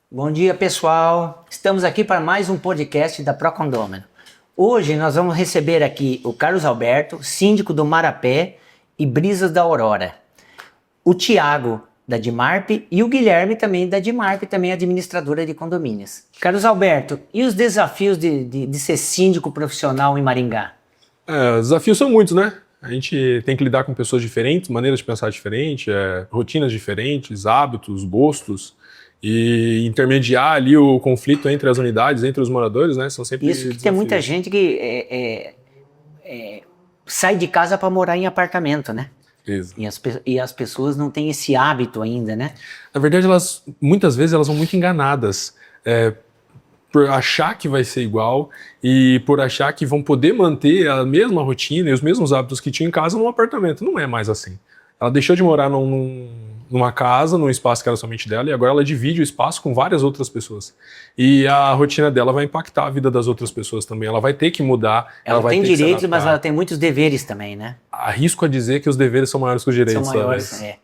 Bom dia, pessoal. Estamos aqui para mais um podcast da Procondômino. Hoje nós vamos receber aqui o Carlos Alberto, síndico do Marapé e Brisas da Aurora. O Tiago, da Dimarp, e o Guilherme também da Dimarp, também administradora de condomínios. Carlos Alberto, e os desafios de ser síndico profissional em Maringá? Os desafios são muitos, né? A gente tem que lidar com pessoas diferentes, maneiras de pensar diferentes, rotinas diferentes, hábitos, gostos, e intermediar ali o conflito entre as unidades, entre os moradores, né? São sempre Isso que desafios. tem muita gente que sai de casa para morar em apartamento, né? Isso. E as pessoas não têm esse hábito ainda, né? Na verdade, muitas vezes elas são muito enganadas por achar que vai ser igual e por achar que vão poder manter a mesma rotina e os mesmos hábitos que tinha em casa num apartamento. Não é mais assim. Ela deixou de morar numa casa, num espaço que era somente dela, e agora ela divide o espaço com várias outras pessoas. E a rotina dela vai impactar a vida das outras pessoas também. Ela vai ter que mudar. Ela vai tem ter que se direitos, mas adaptar. ela tem muitos deveres também, né? Arrisco a dizer que os deveres são maiores que os direitos. São maiores, talvez.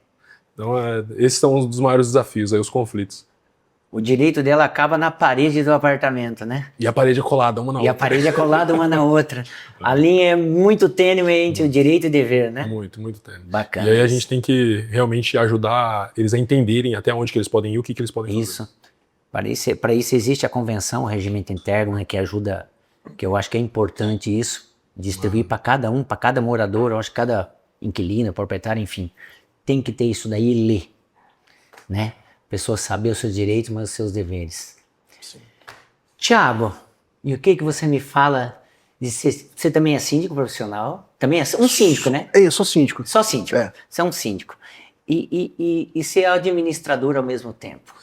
Então, esses são um dos maiores desafios, aí, os conflitos. O direito dela acaba na parede do apartamento, né? E a parede é colada uma na E outra. a parede é colada uma na outra. A linha é muito tênue entre o direito e o dever, né? Muito, muito tênue. Bacana. E aí a gente tem que realmente ajudar eles a entenderem até onde que eles podem ir, o que eles podem fazer. Isso. Para isso existe a convenção, o regimento interno, né, que ajuda, que eu acho que é importante isso, distribuir para cada um, para cada morador, eu acho que cada inquilino, proprietário, enfim, tem que ter isso daí e ler, né? A pessoa saber os seus direitos, mas os seus deveres. Sim. Tiago, e o que você me fala de ser, você também é síndico profissional? Também é um síndico, né? Eu sou síndico. Só síndico. É. Você é um síndico. E ser administrador ao mesmo tempo.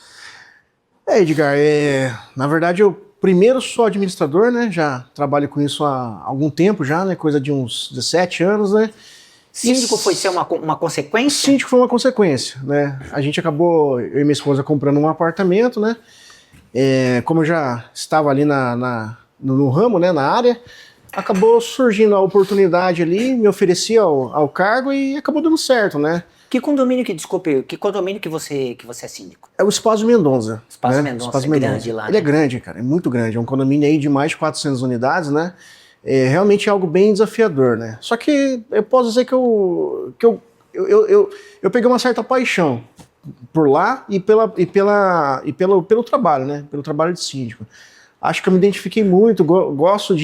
Edgar, na verdade eu primeiro sou administrador, né? Já trabalho com isso há algum tempo já, né? Coisa de uns 17 anos, né? Síndico foi ser uma consequência? Síndico foi uma consequência, né? A gente acabou, eu e minha esposa, comprando um apartamento, né? Como eu já estava ali no ramo, né? Na área, acabou surgindo a oportunidade ali, me ofereci ao cargo e acabou dando certo, né? Que condomínio que você é síndico? É o Espaço Mendonça. Espaço né? Mendonça, Espaço é Mendonça. grande lá, Ele né? é grande, cara, é muito grande. É um condomínio aí de mais de 400 unidades, né? É realmente algo bem desafiador, né? Só que eu posso dizer que eu peguei uma certa paixão por lá e pelo trabalho, né? Pelo trabalho de síndico. Acho que eu me identifiquei muito, gosto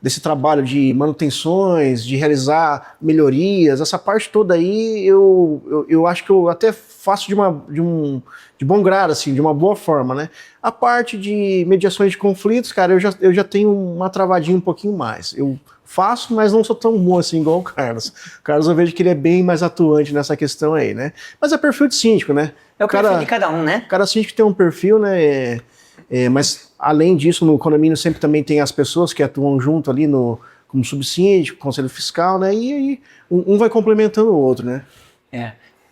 desse trabalho de manutenções, de realizar melhorias, essa parte toda aí eu acho que eu até faço de bom grado, assim, de uma boa forma, né? A parte de mediações de conflitos, cara, eu já tenho uma travadinha um pouquinho mais. Eu faço, mas não sou tão bom assim igual o Carlos. O Carlos eu vejo que ele é bem mais atuante nessa questão aí, né? Mas é perfil de síndico, né? É o perfil de cada um, né? Cada síndico tem um perfil, né? Mas além disso, no condomínio sempre também tem as pessoas que atuam junto ali como subsíndico, conselho fiscal, né? E aí um vai complementando o outro, né?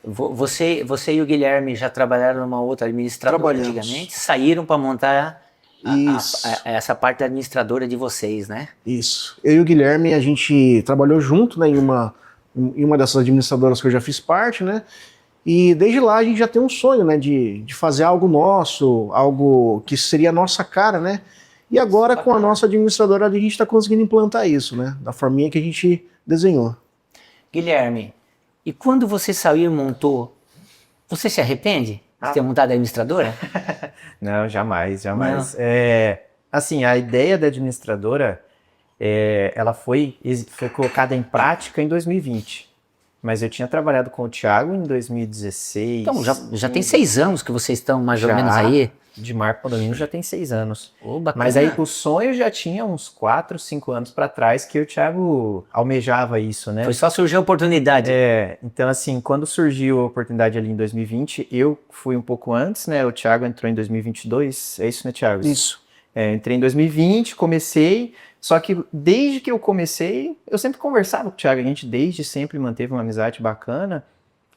Você e o Guilherme já trabalharam numa outra administradora Trabalhamos. antigamente? Saíram para montar Isso. essa parte administradora de vocês, né? Isso. Eu e o Guilherme, a gente trabalhou junto, né, em uma dessas administradoras que eu já fiz parte, né? E desde lá a gente já tem um sonho, né, de fazer algo nosso, algo que seria a nossa cara, né? E agora com a nossa administradora a gente está conseguindo implantar isso, né? Da forminha que a gente desenhou. Guilherme, e quando você saiu e montou, você se arrepende de ter montado a administradora? Não, jamais, jamais. Assim, a ideia da administradora, ela foi colocada em prática em 2020. Mas eu tinha trabalhado com o Thiago em 2016. Então, já tem 6 anos que vocês estão mais ou menos aí. Dimarp Condomínio já tem 6 anos. Bacana. Mas aí o sonho já tinha uns 4, 5 anos para trás que o Thiago almejava isso, né? Foi só surgir a oportunidade. Então assim, quando surgiu a oportunidade ali em 2020, eu fui um pouco antes, né? O Thiago entrou em 2022, é isso, né, Thiago? Isso. Entrei em 2020, comecei, só que desde que eu comecei, eu sempre conversava com o Thiago, a gente desde sempre manteve uma amizade bacana,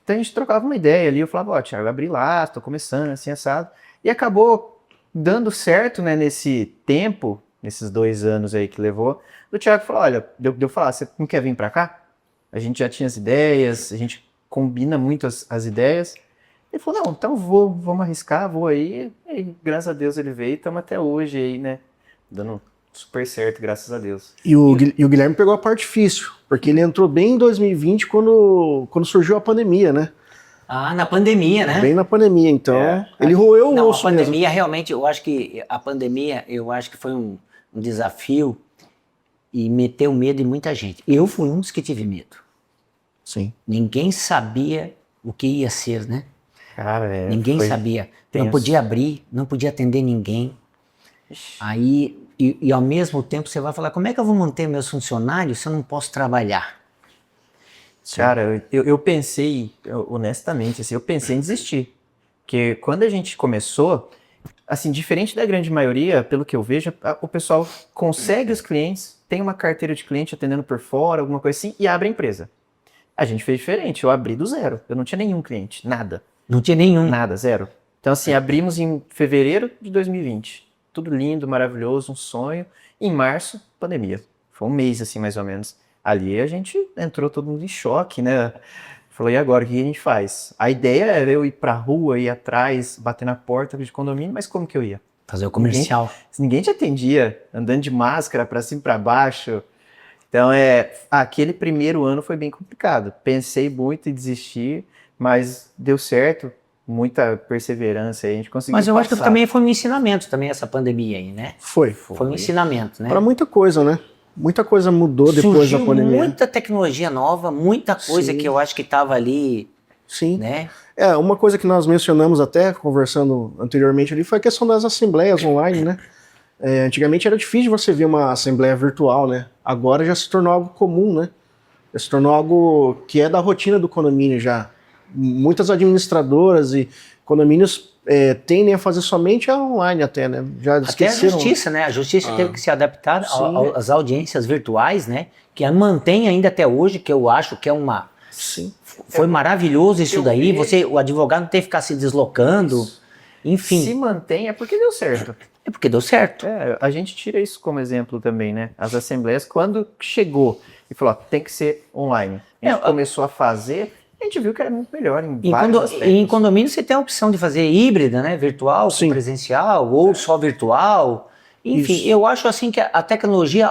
então a gente trocava uma ideia ali, eu falava, ó, Thiago, abri lá, tô começando, assim, assado, e acabou dando certo, né, nesse tempo, nesses 2 anos aí que levou, o Thiago falou, olha, deu falar, você não quer vir pra cá? A gente já tinha as ideias, a gente combina muito as ideias, Ele falou, não, então vamos arriscar, vou aí. E graças a Deus ele veio e estamos até hoje aí, né? Dando super certo, graças a Deus. E o Guilherme pegou a parte difícil, porque ele entrou bem em 2020 quando surgiu a pandemia, né? Ah, na pandemia, né? Bem na pandemia, então. Ele roeu o Não, a osso mesmo. pandemia realmente, eu acho que a pandemia, foi um desafio e meteu medo em muita gente. Eu fui um dos que tive medo. Sim. Ninguém sabia o que ia ser, né? Cara, Ninguém sabia. Não tenso. podia abrir, não podia atender ninguém. Aí, e ao mesmo tempo você vai falar, como é que eu vou manter meus funcionários se eu não posso trabalhar? Cara, eu pensei, honestamente, assim, eu pensei em desistir. Porque quando a gente começou, assim, diferente da grande maioria, pelo que eu vejo, o pessoal consegue os clientes, tem uma carteira de cliente atendendo por fora, alguma coisa assim, e abre a empresa. A gente fez diferente, eu abri do zero. Eu não tinha nenhum cliente, nada. Não tinha nenhum. Nada, zero. Então, assim, abrimos em fevereiro de 2020. Tudo lindo, maravilhoso, um sonho. Em março, pandemia. Foi um mês, assim, mais ou menos. Ali a gente entrou todo mundo em choque, né? Falou, e agora, o que a gente faz? A ideia era eu ir pra rua, ir atrás, bater na porta de condomínio, mas como que eu ia? Fazer o comercial. Ninguém te atendia, andando de máscara pra cima e pra baixo. Então, aquele primeiro ano foi bem complicado. Pensei muito em desistir, mas deu certo. Muita perseverança aí, a gente conseguiu Mas eu acho que passar. também foi um ensinamento também essa pandemia aí, né? Foi. Foi um ensinamento, né? Para muita coisa, né? Muita coisa mudou depois Surgiu da pandemia. muita tecnologia nova, muita coisa Sim. que eu acho que estava ali, Sim. né? Uma coisa que nós mencionamos até, conversando anteriormente ali, foi a questão das assembleias online, né? Antigamente era difícil você ver uma assembleia virtual, né? Agora já se tornou algo comum, né? Já se tornou algo que é da rotina do condomínio já. Muitas administradoras e condomínios tendem a fazer somente a online até, né? Já Até a esqueceram. justiça, né? A justiça teve que se adaptar Sim. às audiências virtuais, né? Que a mantém ainda até hoje, que eu acho que é uma... Sim. Foi maravilhoso isso eu daí. vejo. O advogado não tem que ficar se deslocando. Enfim, Se mantém é porque deu certo. é porque deu certo. A gente tira isso como exemplo também, né? As assembleias, quando chegou e falou, ó, tem que ser online. A gente começou a fazer, a gente viu que era muito melhor em vários aspectos. Em condomínio você tem a opção de fazer híbrida, né? Virtual, Sim. presencial, ou só virtual. Enfim, Isso. eu acho assim que a tecnologia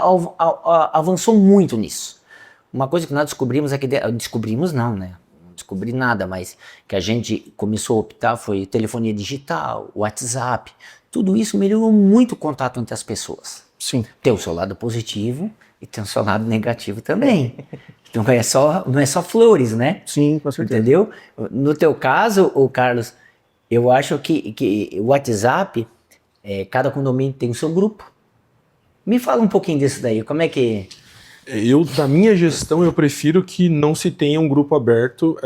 avançou muito nisso. Uma coisa que nós descobrimos é que... Descobrimos não, né? Não descobri nada, mas que a gente começou a optar foi telefonia digital, WhatsApp. Tudo isso melhorou muito o contato entre as pessoas. Sim. Tem o seu lado positivo e tem o seu lado negativo também. Não é só flores, né? Sim, com certeza. Entendeu? No teu caso, ô Carlos, eu acho que o WhatsApp, cada condomínio tem o seu grupo. Me fala um pouquinho disso daí, como é que... Da minha gestão, eu prefiro que não se tenha um grupo aberto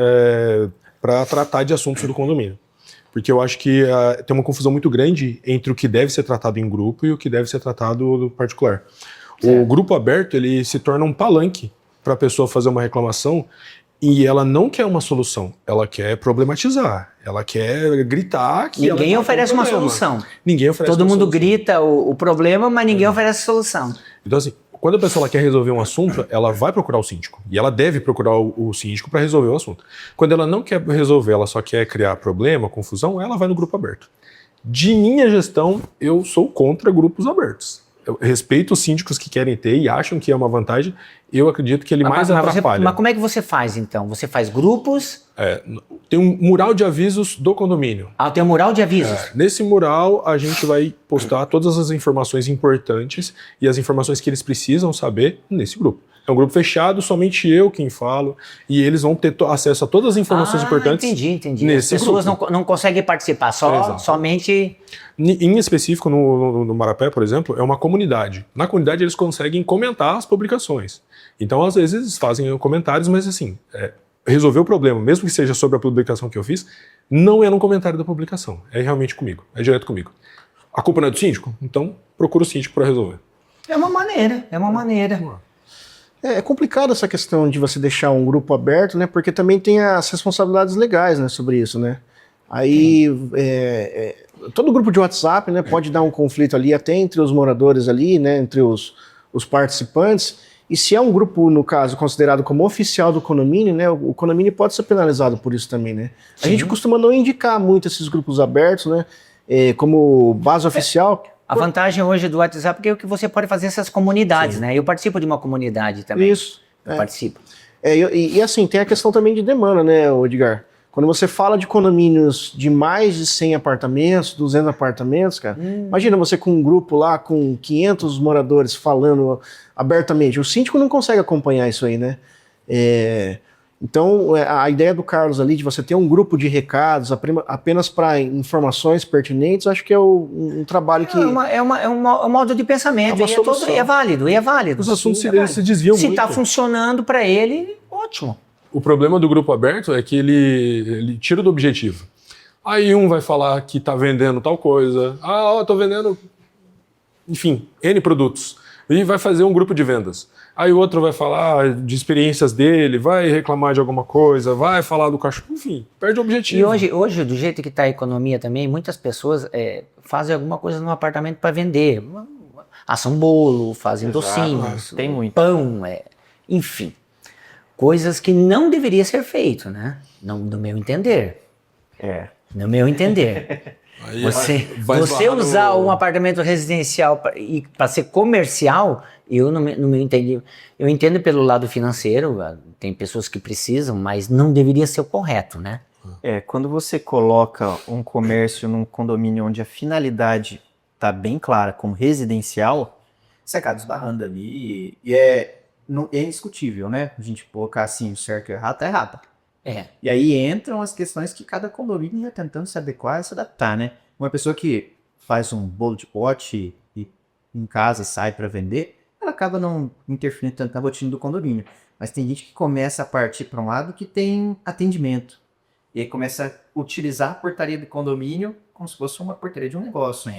para tratar de assuntos do condomínio. Porque eu acho que tem uma confusão muito grande entre o que deve ser tratado em grupo e o que deve ser tratado no particular. O grupo aberto, ele se torna um palanque para a pessoa fazer uma reclamação e ela não quer uma solução, ela quer problematizar, ela quer gritar que Ninguém ela oferece um uma problema. solução. Ninguém oferece Todo uma mundo solução. grita o problema, mas ninguém oferece solução. Então, assim, quando a pessoa ela quer resolver um assunto, ela vai procurar o síndico. E ela deve procurar o síndico para resolver o assunto. Quando ela não quer resolver, ela só quer criar problema, confusão, ela vai no grupo aberto. De minha gestão, eu sou contra grupos abertos. Eu respeito os síndicos que querem ter e acham que é uma vantagem. Eu acredito que ele mais atrapalha. Mas como é que você faz, então? Você faz grupos? Tem um mural de avisos do condomínio. Tem um mural de avisos. Nesse mural, a gente vai postar todas as informações importantes e as informações que eles precisam saber nesse grupo. É um grupo fechado, somente eu quem falo, e eles vão ter acesso a todas as informações importantes. Entendi. Nesse As pessoas grupo. não conseguem participar, Exato. somente... Em específico, no Marapé, por exemplo, é uma comunidade. Na comunidade, eles conseguem comentar as publicações. Então, às vezes, eles fazem comentários, mas assim, resolver o problema, mesmo que seja sobre a publicação que eu fiz, não é no comentário da publicação. É realmente comigo, é direto comigo. A culpa não é do síndico? Então, procura o síndico para resolver. É uma maneira. É complicado essa questão de você deixar um grupo aberto, né? Porque também tem as responsabilidades legais, né, sobre isso, né? Aí, todo grupo de WhatsApp, né, pode dar um conflito ali até entre os moradores ali, né, entre os participantes. E se é um grupo, no caso, considerado como oficial do condomínio, né, o condomínio pode ser penalizado por isso também, né? A gente costuma não indicar muito esses grupos abertos, né, como base oficial. A vantagem hoje do WhatsApp é que você pode fazer essas comunidades, né? Eu participo de uma comunidade também. Isso. Eu participo. E assim, tem a questão também de demanda, né, Edgar? Quando você fala de condomínios de mais de 100 apartamentos, 200 apartamentos, cara, imagina você com um grupo lá com 500 moradores falando abertamente. O síndico não consegue acompanhar isso aí, né? Então, a ideia do Carlos ali de você ter um grupo de recados apenas para informações pertinentes, acho que é um trabalho que... É um modo de pensamento. É uma solução. É válido, e é válido. Os assuntos Sim, se desviam Se muito. está funcionando para ele, ótimo. O problema do grupo aberto é que ele tira do objetivo. Aí um vai falar que está vendendo tal coisa. Estou vendendo, enfim, N produtos. E vai fazer um grupo de vendas. Aí o outro vai falar de experiências dele, vai reclamar de alguma coisa, vai falar do cachorro, enfim, perde o objetivo. E hoje, do jeito que está a economia também, muitas pessoas fazem alguma coisa no apartamento para vender. Assam bolo, fazem docinhos, tem muito. pão, enfim. Coisas que não deveria ser feito, né? No meu entender. No meu entender. Aí Você vai esbarrar usar no- um apartamento residencial para ser comercial, eu não me entendi. Eu entendo pelo lado financeiro, tem pessoas que precisam, mas não deveria ser o correto, né? Quando você coloca um comércio num condomínio onde a finalidade tá bem clara, como residencial, você acaba esbarrando ali e é indiscutível, né? A gente colocar assim, o certo e o errado tá errado. E aí entram as questões que cada condomínio ia tentando se adequar e se adaptar, né? Uma pessoa que faz um bolo de pote e em casa sai para vender, ela acaba não interferindo tanto na rotina do condomínio. Mas tem gente que começa a partir para um lado que tem atendimento. E aí começa a utilizar a portaria do condomínio como se fosse uma portaria de um negócio.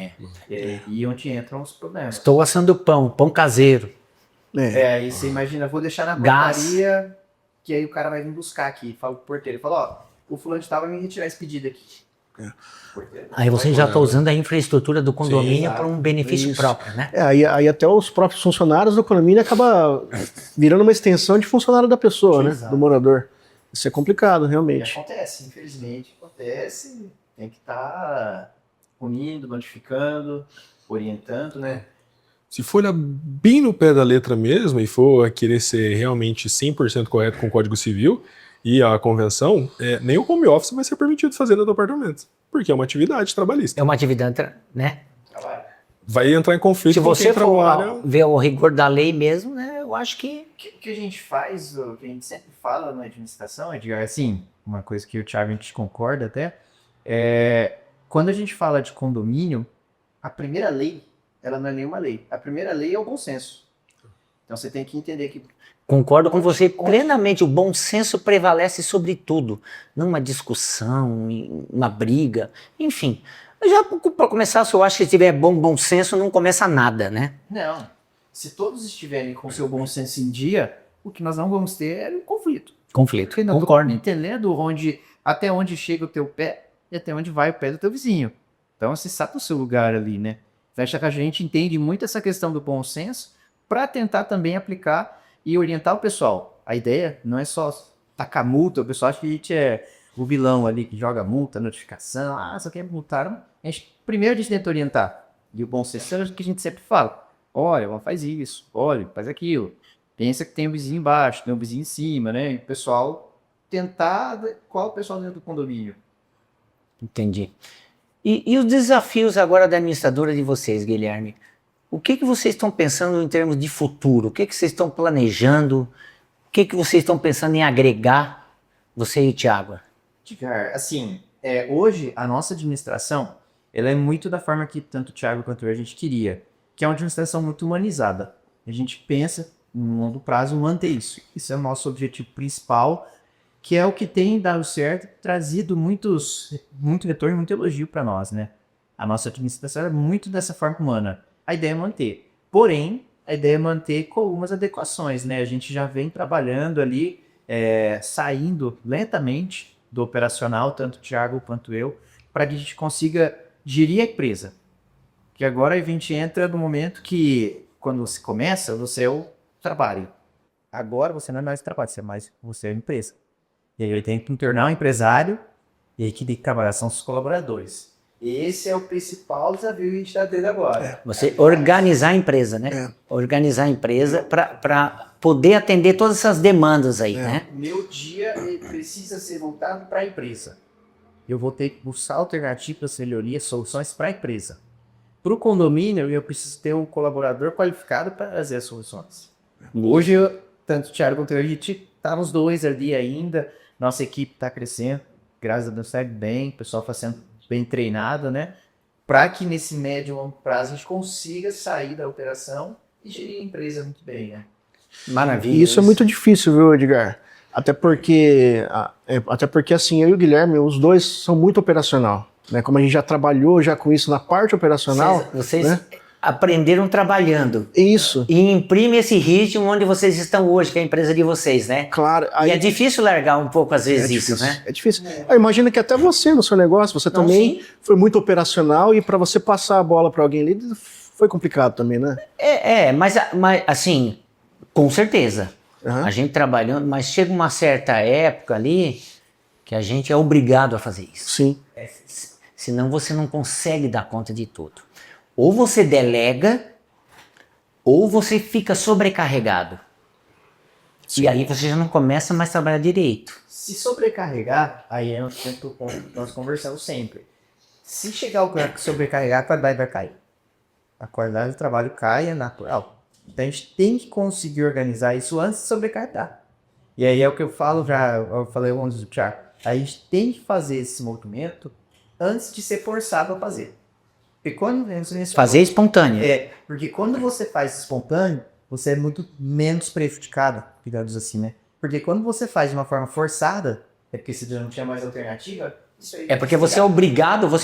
E onde entram os problemas. Estou assando pão caseiro. Aí você imagina, vou deixar na Gás. portaria, que aí o cara vai vir buscar aqui. Fala pro porteiro, fala, ó, o fulano de tal vai me retirar esse pedido aqui. Porteiro, Aí você já está usando a infraestrutura do condomínio Sim, para um benefício Isso. próprio, né? Aí até os próprios funcionários do condomínio acaba virando uma extensão de funcionário da pessoa, né? Exato. Do morador. Isso é complicado, E realmente. acontece, infelizmente, acontece. Tem que estar unindo, notificando, orientando, né? Se for olhar bem no pé da letra mesmo e for querer ser realmente 100% correto com o Código Civil e a convenção, nem o home office vai ser permitido fazer no teu apartamento, porque é uma atividade trabalhista. É uma atividade, né? Vai entrar em conflito Se com você quem for trabalha. ver o rigor da lei mesmo, né? Eu acho que O que a gente faz, o que a gente sempre fala na administração, Edgar, assim, uma coisa que o Thiago a gente concorda até, quando a gente fala de condomínio, a primeira lei, ela não é nenhuma lei. A primeira lei é o bom senso. Então você tem que entender que concordo com você plenamente. O bom senso prevalece sobre tudo. Numa discussão, em uma briga, enfim. Já para começar, se eu acho que se tiver bom senso, não começa nada, né? não. Se todos estiverem com o seu bom senso em dia, o que nós não vamos ter é um conflito. Conflito. Porque nós Concordo. estamos entendendo até onde chega o teu pé e até onde vai o pé do teu vizinho. Então você sabe o seu lugar ali, né? Acho que a gente entende muito essa questão do bom senso para tentar também aplicar e orientar o pessoal. A ideia não é só tacar multa, o pessoal acha que a gente é o vilão ali que joga multa, notificação, só quer multar. Primeiro a gente tenta orientar. E o bom senso é o que a gente sempre fala. Olha, faz isso, olha, faz aquilo. Pensa que tem o vizinho embaixo, tem o vizinho em cima, né? E o pessoal tentar qual o pessoal dentro do condomínio. Entendi. E os desafios agora da administradora de vocês, Guilherme? O que vocês estão pensando em termos de futuro? O que vocês estão planejando? O que vocês estão pensando em agregar, você e o Thiago? Edgar, assim, hoje a nossa administração, ela é muito da forma que tanto o Thiago quanto eu a gente queria, que é uma administração muito humanizada. A gente pensa, no longo prazo, manter isso. Isso é o nosso objetivo principal, que é o que tem dado certo, trazido muito retorno, muito elogio para nós, né? A nossa administração é muito dessa forma humana. A ideia é manter. Porém, a ideia é manter com algumas adequações, né? A gente já vem trabalhando ali, saindo lentamente do operacional, tanto o Thiago quanto eu, para que a gente consiga gerir a empresa. Que agora a gente entra no momento que, quando você começa, você é o trabalho. agora você não é mais trabalho, você é uma empresa. E aí ele tem que tornar um empresário e aí que tem que trabalhar são os colaboradores. Esse é o principal desafio que a gente está tendo agora. Você organizar a empresa, né? Organizar a empresa para poder atender todas essas demandas aí, né? Meu dia ele precisa ser voltado para a empresa. Eu vou ter que buscar alternativas, melhorias, soluções para a empresa. Para o condomínio, eu preciso ter um colaborador qualificado para fazer as soluções. Hoje, tanto o Thiago quanto eu, a gente está nos dois ali ainda. Nossa equipe está crescendo. Graças a Deus está bem. O pessoal está sendo bem treinado, né? Para que nesse médio e longo prazo a gente consiga sair da operação e gerir a empresa muito bem, né? Maravilha. E isso é muito difícil, viu, Edgar? Até porque assim, eu e o Guilherme, os dois são muito operacional. Né? Como a gente já trabalhou já com isso na parte operacional. Vocês né? aprenderam trabalhando. Isso. E imprime esse ritmo onde vocês estão hoje, que é a empresa de vocês, né? Claro. E é difícil largar um pouco, às vezes, isso, difícil, né? É difícil. Imagina que até você, no seu negócio, você Não, também sim. foi muito operacional e para você passar a bola para alguém ali foi complicado também, né? Mas assim, com certeza. Uhum. A gente trabalhando, mas chega uma certa época ali que a gente é obrigado a fazer isso. Sim. Senão você não consegue dar conta de tudo. Ou você delega, ou você fica sobrecarregado. Sim. E aí você já não começa mais a trabalhar direito. Se sobrecarregar, aí é um ponto que nós conversamos sempre. Se chegar ao grau de sobrecarregar, a qualidade vai cair. A qualidade do trabalho cai, é natural. Então a gente tem que conseguir organizar isso antes de sobrecarregar. E aí é o que eu falo eu falei antes do Thiago. A gente tem que fazer esse movimento antes de ser forçado a fazer. Porque quando Fazer espontâneo. porque quando você faz espontâneo, você é muito menos prejudicado, digamos assim, né? Porque quando você faz de uma forma forçada, é porque você já não tinha mais alternativa. Isso aí É porque você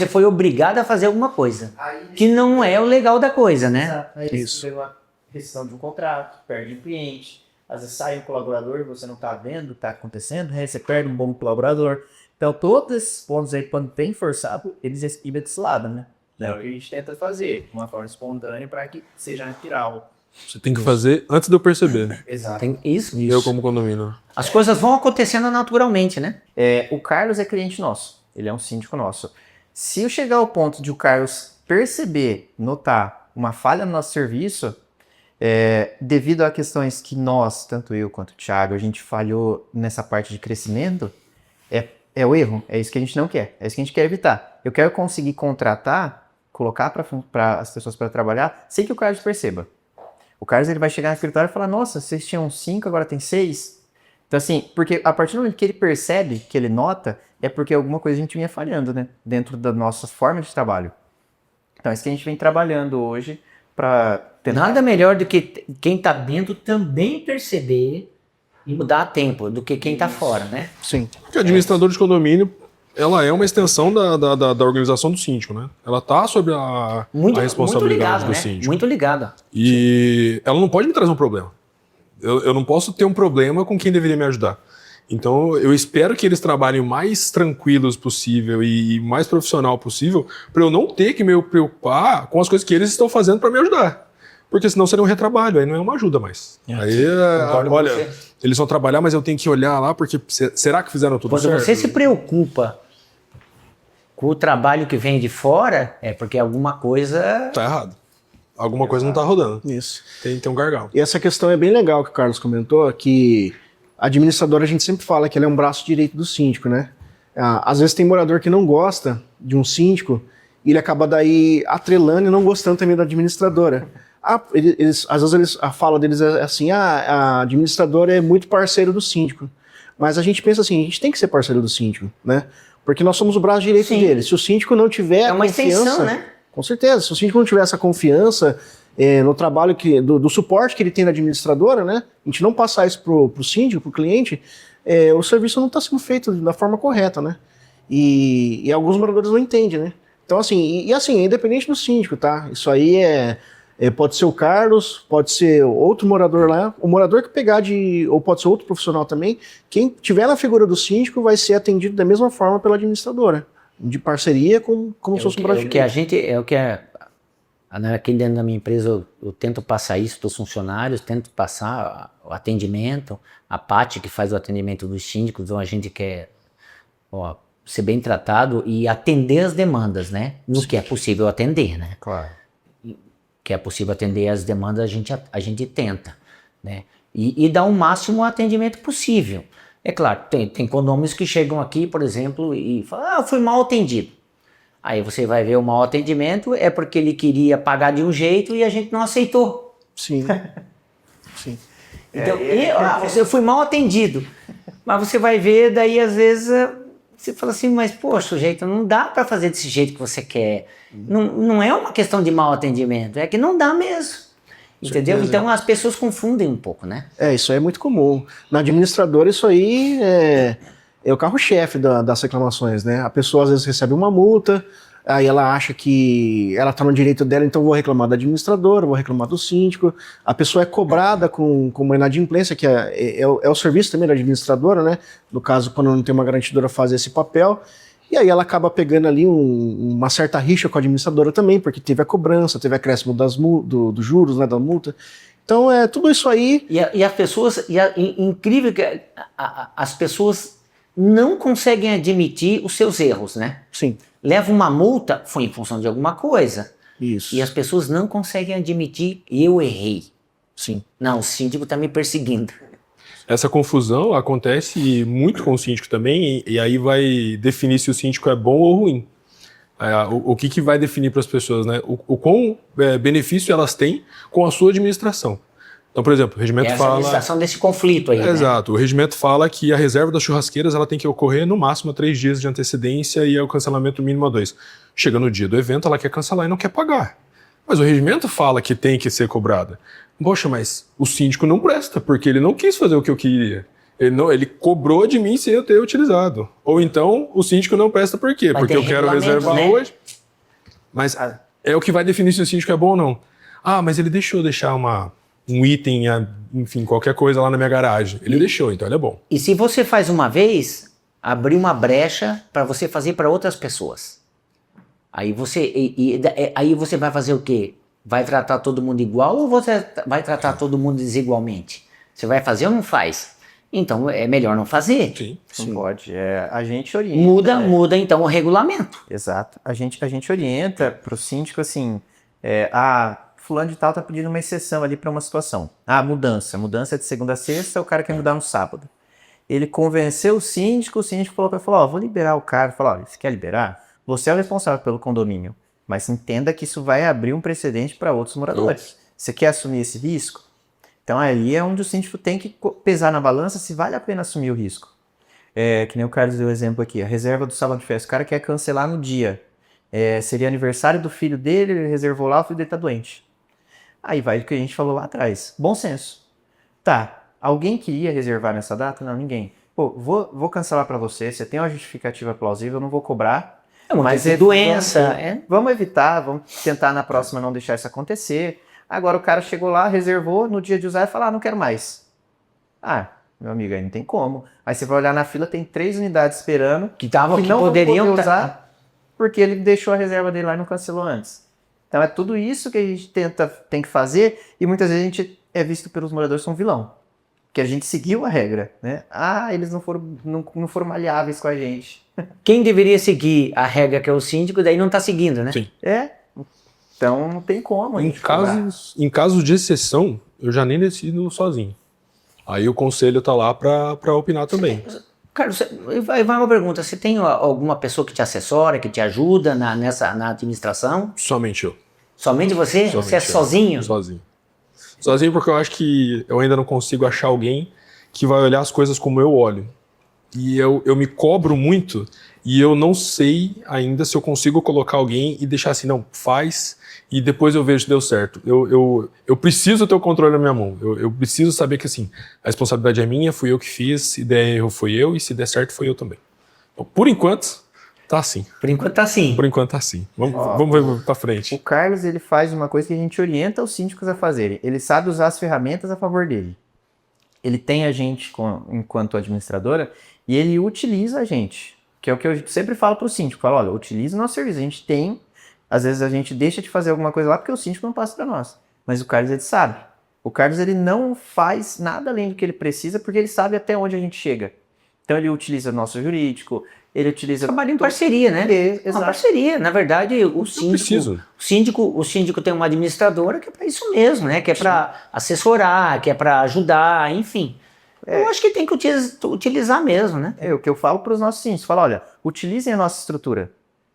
foi obrigado a fazer alguma coisa. aí, Que não é o legal da coisa, né? Exato. Aí Isso. você tem uma rescisão de um contrato, perde um cliente, às vezes sai um colaborador, você não está vendo o que está acontecendo, aí você perde um bom colaborador. Então, todos esses pontos aí, quando tem forçado, eles esquivam desse lado, né? É o que a gente tenta fazer, de uma forma espontânea, para que seja natural. Você tem que fazer antes de eu perceber. Exato. Tem isso. Eu como condomínio. As coisas vão acontecendo naturalmente, né? O Carlos é cliente nosso, ele é um síndico nosso. Se eu chegar ao ponto de o Carlos perceber, notar uma falha no nosso serviço, devido a questões que nós, tanto eu quanto o Thiago, a gente falhou nessa parte de crescimento, é o erro, é isso que a gente não quer, é isso que a gente quer evitar. Eu quero conseguir contratar, colocar para as pessoas para trabalhar, sem que o Carlos perceba. O Carlos ele vai chegar no escritório e falar, nossa, vocês tinham 5, agora tem 6. Então assim, porque a partir do momento que ele percebe, que ele nota, é porque alguma coisa a gente vinha falhando, né? Dentro da nossa forma de trabalho. Então é isso que a gente vem trabalhando hoje para tentar... Nada melhor do que quem tá dentro também perceber e mudar a tempo do que quem tá fora, né? Sim. Porque administrador de condomínio, ela é uma extensão da organização do síndico, né? Ela tá sobre a responsabilidade muito ligado, do né? síndico. Muito ligado. E ela não pode me trazer um problema. Eu não posso ter um problema com quem deveria me ajudar. Então, eu espero que eles trabalhem o mais tranquilos possível e mais profissional possível para eu não ter que me preocupar com as coisas que eles estão fazendo para me ajudar. Porque senão seria um retrabalho, aí não é uma ajuda mais. Aí, olha, eles vão trabalhar, mas eu tenho que olhar lá, porque será que fizeram tudo Quando certo? você se preocupa com o trabalho que vem de fora, é porque alguma coisa... Tá errado. Alguma coisa não tá rodando. Isso. Tem um gargalo. E essa questão é bem legal que o Carlos comentou, que a administradora a gente sempre fala que ela é um braço direito do síndico, né? Às vezes tem morador que não gosta de um síndico e ele acaba daí atrelando e não gostando também da administradora. Às vezes a fala deles é assim, a administradora é muito parceiro do síndico. Mas a gente pensa assim, a gente tem que ser parceiro do síndico, né? Porque nós somos o braço direito Sim. dele. Se o síndico não tiver É uma confiança, extensão, né? Com certeza. Se o síndico não tiver essa confiança no trabalho do suporte que ele tem da administradora, né? A gente não passar isso pro síndico, pro cliente, o serviço não está sendo feito da forma correta, né? E alguns moradores não entendem, né? Então, assim, assim, é independente do síndico, tá? Isso aí pode ser o Carlos, pode ser outro morador lá, o morador que pegar ou pode ser outro profissional também, quem tiver na figura do síndico vai ser atendido da mesma forma pela administradora, de parceria como se fosse um braço o que a gente Aqui dentro da minha empresa eu tento passar isso dos funcionários, tento passar o atendimento, a Paty que faz o atendimento dos síndicos, então a gente quer ser bem tratado e atender as demandas, né? No que é possível atender, né? Claro. Que é possível atender as demandas, a gente tenta, né? E dar o máximo atendimento possível. É claro, tem condôminos que chegam aqui, por exemplo, e falam, eu fui mal atendido. Aí você vai ver o mau atendimento, é porque ele queria pagar de um jeito e a gente não aceitou. Sim. Sim. Então, você foi mal atendido. Mas você vai ver, daí às vezes você fala assim, mas pô, sujeito, não dá para fazer desse jeito que você quer. Não é uma questão de mau atendimento, é que não dá mesmo. Entendeu? Certeza. Então as pessoas confundem um pouco, né? Isso aí é muito comum. Na administradora, isso aí é o carro-chefe das reclamações, né? A pessoa às vezes recebe uma multa, aí ela acha que ela está no direito dela, então vou reclamar da administradora, vou reclamar do síndico. A pessoa é cobrada com uma inadimplência, que é o serviço também da administradora, né? No caso, quando não tem uma garantidora, faz esse papel. E aí ela acaba pegando ali uma certa rixa com a administradora também, porque teve a cobrança, teve acréscimo dos juros, né, da multa. Então, tudo isso aí... E as pessoas... incrível que as pessoas não conseguem admitir os seus erros, né? Sim. Leva uma multa, foi em função de alguma coisa. Isso. E as pessoas não conseguem admitir, eu errei. Sim. Não, o síndico está me perseguindo. Essa confusão acontece muito com o síndico também, e aí vai definir se o síndico é bom ou ruim. O que vai definir para as pessoas, né? O quão benefício elas têm com a sua administração. Então, por exemplo, o regimento Essa fala... administração desse conflito aí, né? Exato. O regimento fala que a reserva das churrasqueiras ela tem que ocorrer no máximo 3 dias de antecedência e o cancelamento mínimo a 2. Chega no dia do evento, ela quer cancelar e não quer pagar. Mas o regimento fala que tem que ser cobrada. Poxa, mas o síndico não presta, porque ele não quis fazer o que eu queria. Ele cobrou de mim sem eu ter utilizado. Ou então, o síndico não presta por quê? Vai Porque ter eu quero regulamento, reservar né? hoje. Mas é o que vai definir se o síndico é bom ou não. Ah, mas ele deixou deixar um item, enfim, qualquer coisa lá na minha garagem. Ele deixou, então ele é bom. E se você faz uma vez, abrir uma brecha para você fazer para outras pessoas. Aí aí você vai fazer o quê? Vai tratar todo mundo igual ou você vai tratar todo mundo desigualmente? Você vai fazer ou não faz? Então é melhor não fazer. Sim. Não pode. A gente orienta. Muda então o regulamento. Exato. A gente orienta para o síndico assim, fulano de tal tá pedindo uma exceção ali para uma situação. Mudança é de segunda a sexta, o cara quer mudar no sábado. Ele convenceu o síndico falou para ele, vou liberar o cara. Falou, você quer liberar? Você é o responsável pelo condomínio, mas entenda que isso vai abrir um precedente para outros moradores. Você quer assumir esse risco? Então aí é onde o síndico tem que pesar na balança se vale a pena assumir o risco. Que nem o Carlos deu o exemplo aqui, a reserva do salão de festa, o cara quer cancelar no dia. Seria aniversário do filho dele, ele reservou lá, o filho dele tá doente. Aí vai o que a gente falou lá atrás. Bom senso. Tá, alguém queria reservar nessa data? Não, ninguém. Pô, vou cancelar para você, você tem uma justificativa plausível, eu não vou cobrar. Mas é doença. Vamos evitar, vamos tentar na próxima não deixar isso acontecer. Agora o cara chegou lá, reservou, no dia de usar e falou, não quero mais. Meu amigo, aí não tem como. Aí você vai olhar na fila, tem 3 unidades esperando Que não poderiam vão poder usar porque ele deixou a reserva dele lá e não cancelou antes. Então é tudo isso que a gente tem que fazer e muitas vezes a gente é visto pelos moradores como vilão. Porque a gente seguiu a regra, né? Eles não foram maleáveis com a gente. Quem deveria seguir a regra que é o síndico, daí não está seguindo, né? Sim. Então não tem como. Em casos de exceção, eu já nem decido sozinho. Aí o conselho tá lá para opinar também. Carlos, vai uma pergunta. Você tem alguma pessoa que te assessora, que te ajuda na administração? Somente eu. Somente você? Somente Você é eu. sozinho? Sozinho. Sozinho porque eu acho que eu ainda não consigo achar alguém que vai olhar as coisas como eu olho. E eu me cobro muito e eu não sei ainda se eu consigo colocar alguém e deixar assim, não, faz e depois eu vejo se deu certo. Eu preciso ter o controle na minha mão. Eu preciso saber que assim, a responsabilidade é minha, fui eu que fiz, se der erro foi eu e se der certo foi eu também. Então, por enquanto, tá assim. Por enquanto tá assim. Por enquanto tá assim. Vamos ver pra frente. O Carlos, ele faz uma coisa que a gente orienta os síndicos a fazerem. Ele sabe usar as ferramentas a favor dele. Ele tem a gente enquanto administradora e ele utiliza a gente. Que é o que eu sempre falo para o síndico. Falo, olha, utilize o nosso serviço. A gente tem Às vezes a gente deixa de fazer alguma coisa lá porque o síndico não passa para nós. Mas o Carlos, ele sabe. O Carlos, ele não faz nada além do que ele precisa porque ele sabe até onde a gente chega. Então ele utiliza o nosso jurídico, ele utiliza... Trabalha em parceria, né? Uma Exato. parceria. Na verdade, preciso. o síndico tem uma administradora que é para isso mesmo, né? Que é para assessorar, que é para ajudar, enfim. Eu acho que tem que utilizar mesmo, né? É o que eu falo para os nossos síndicos. Falo, olha, utilizem a nossa estrutura.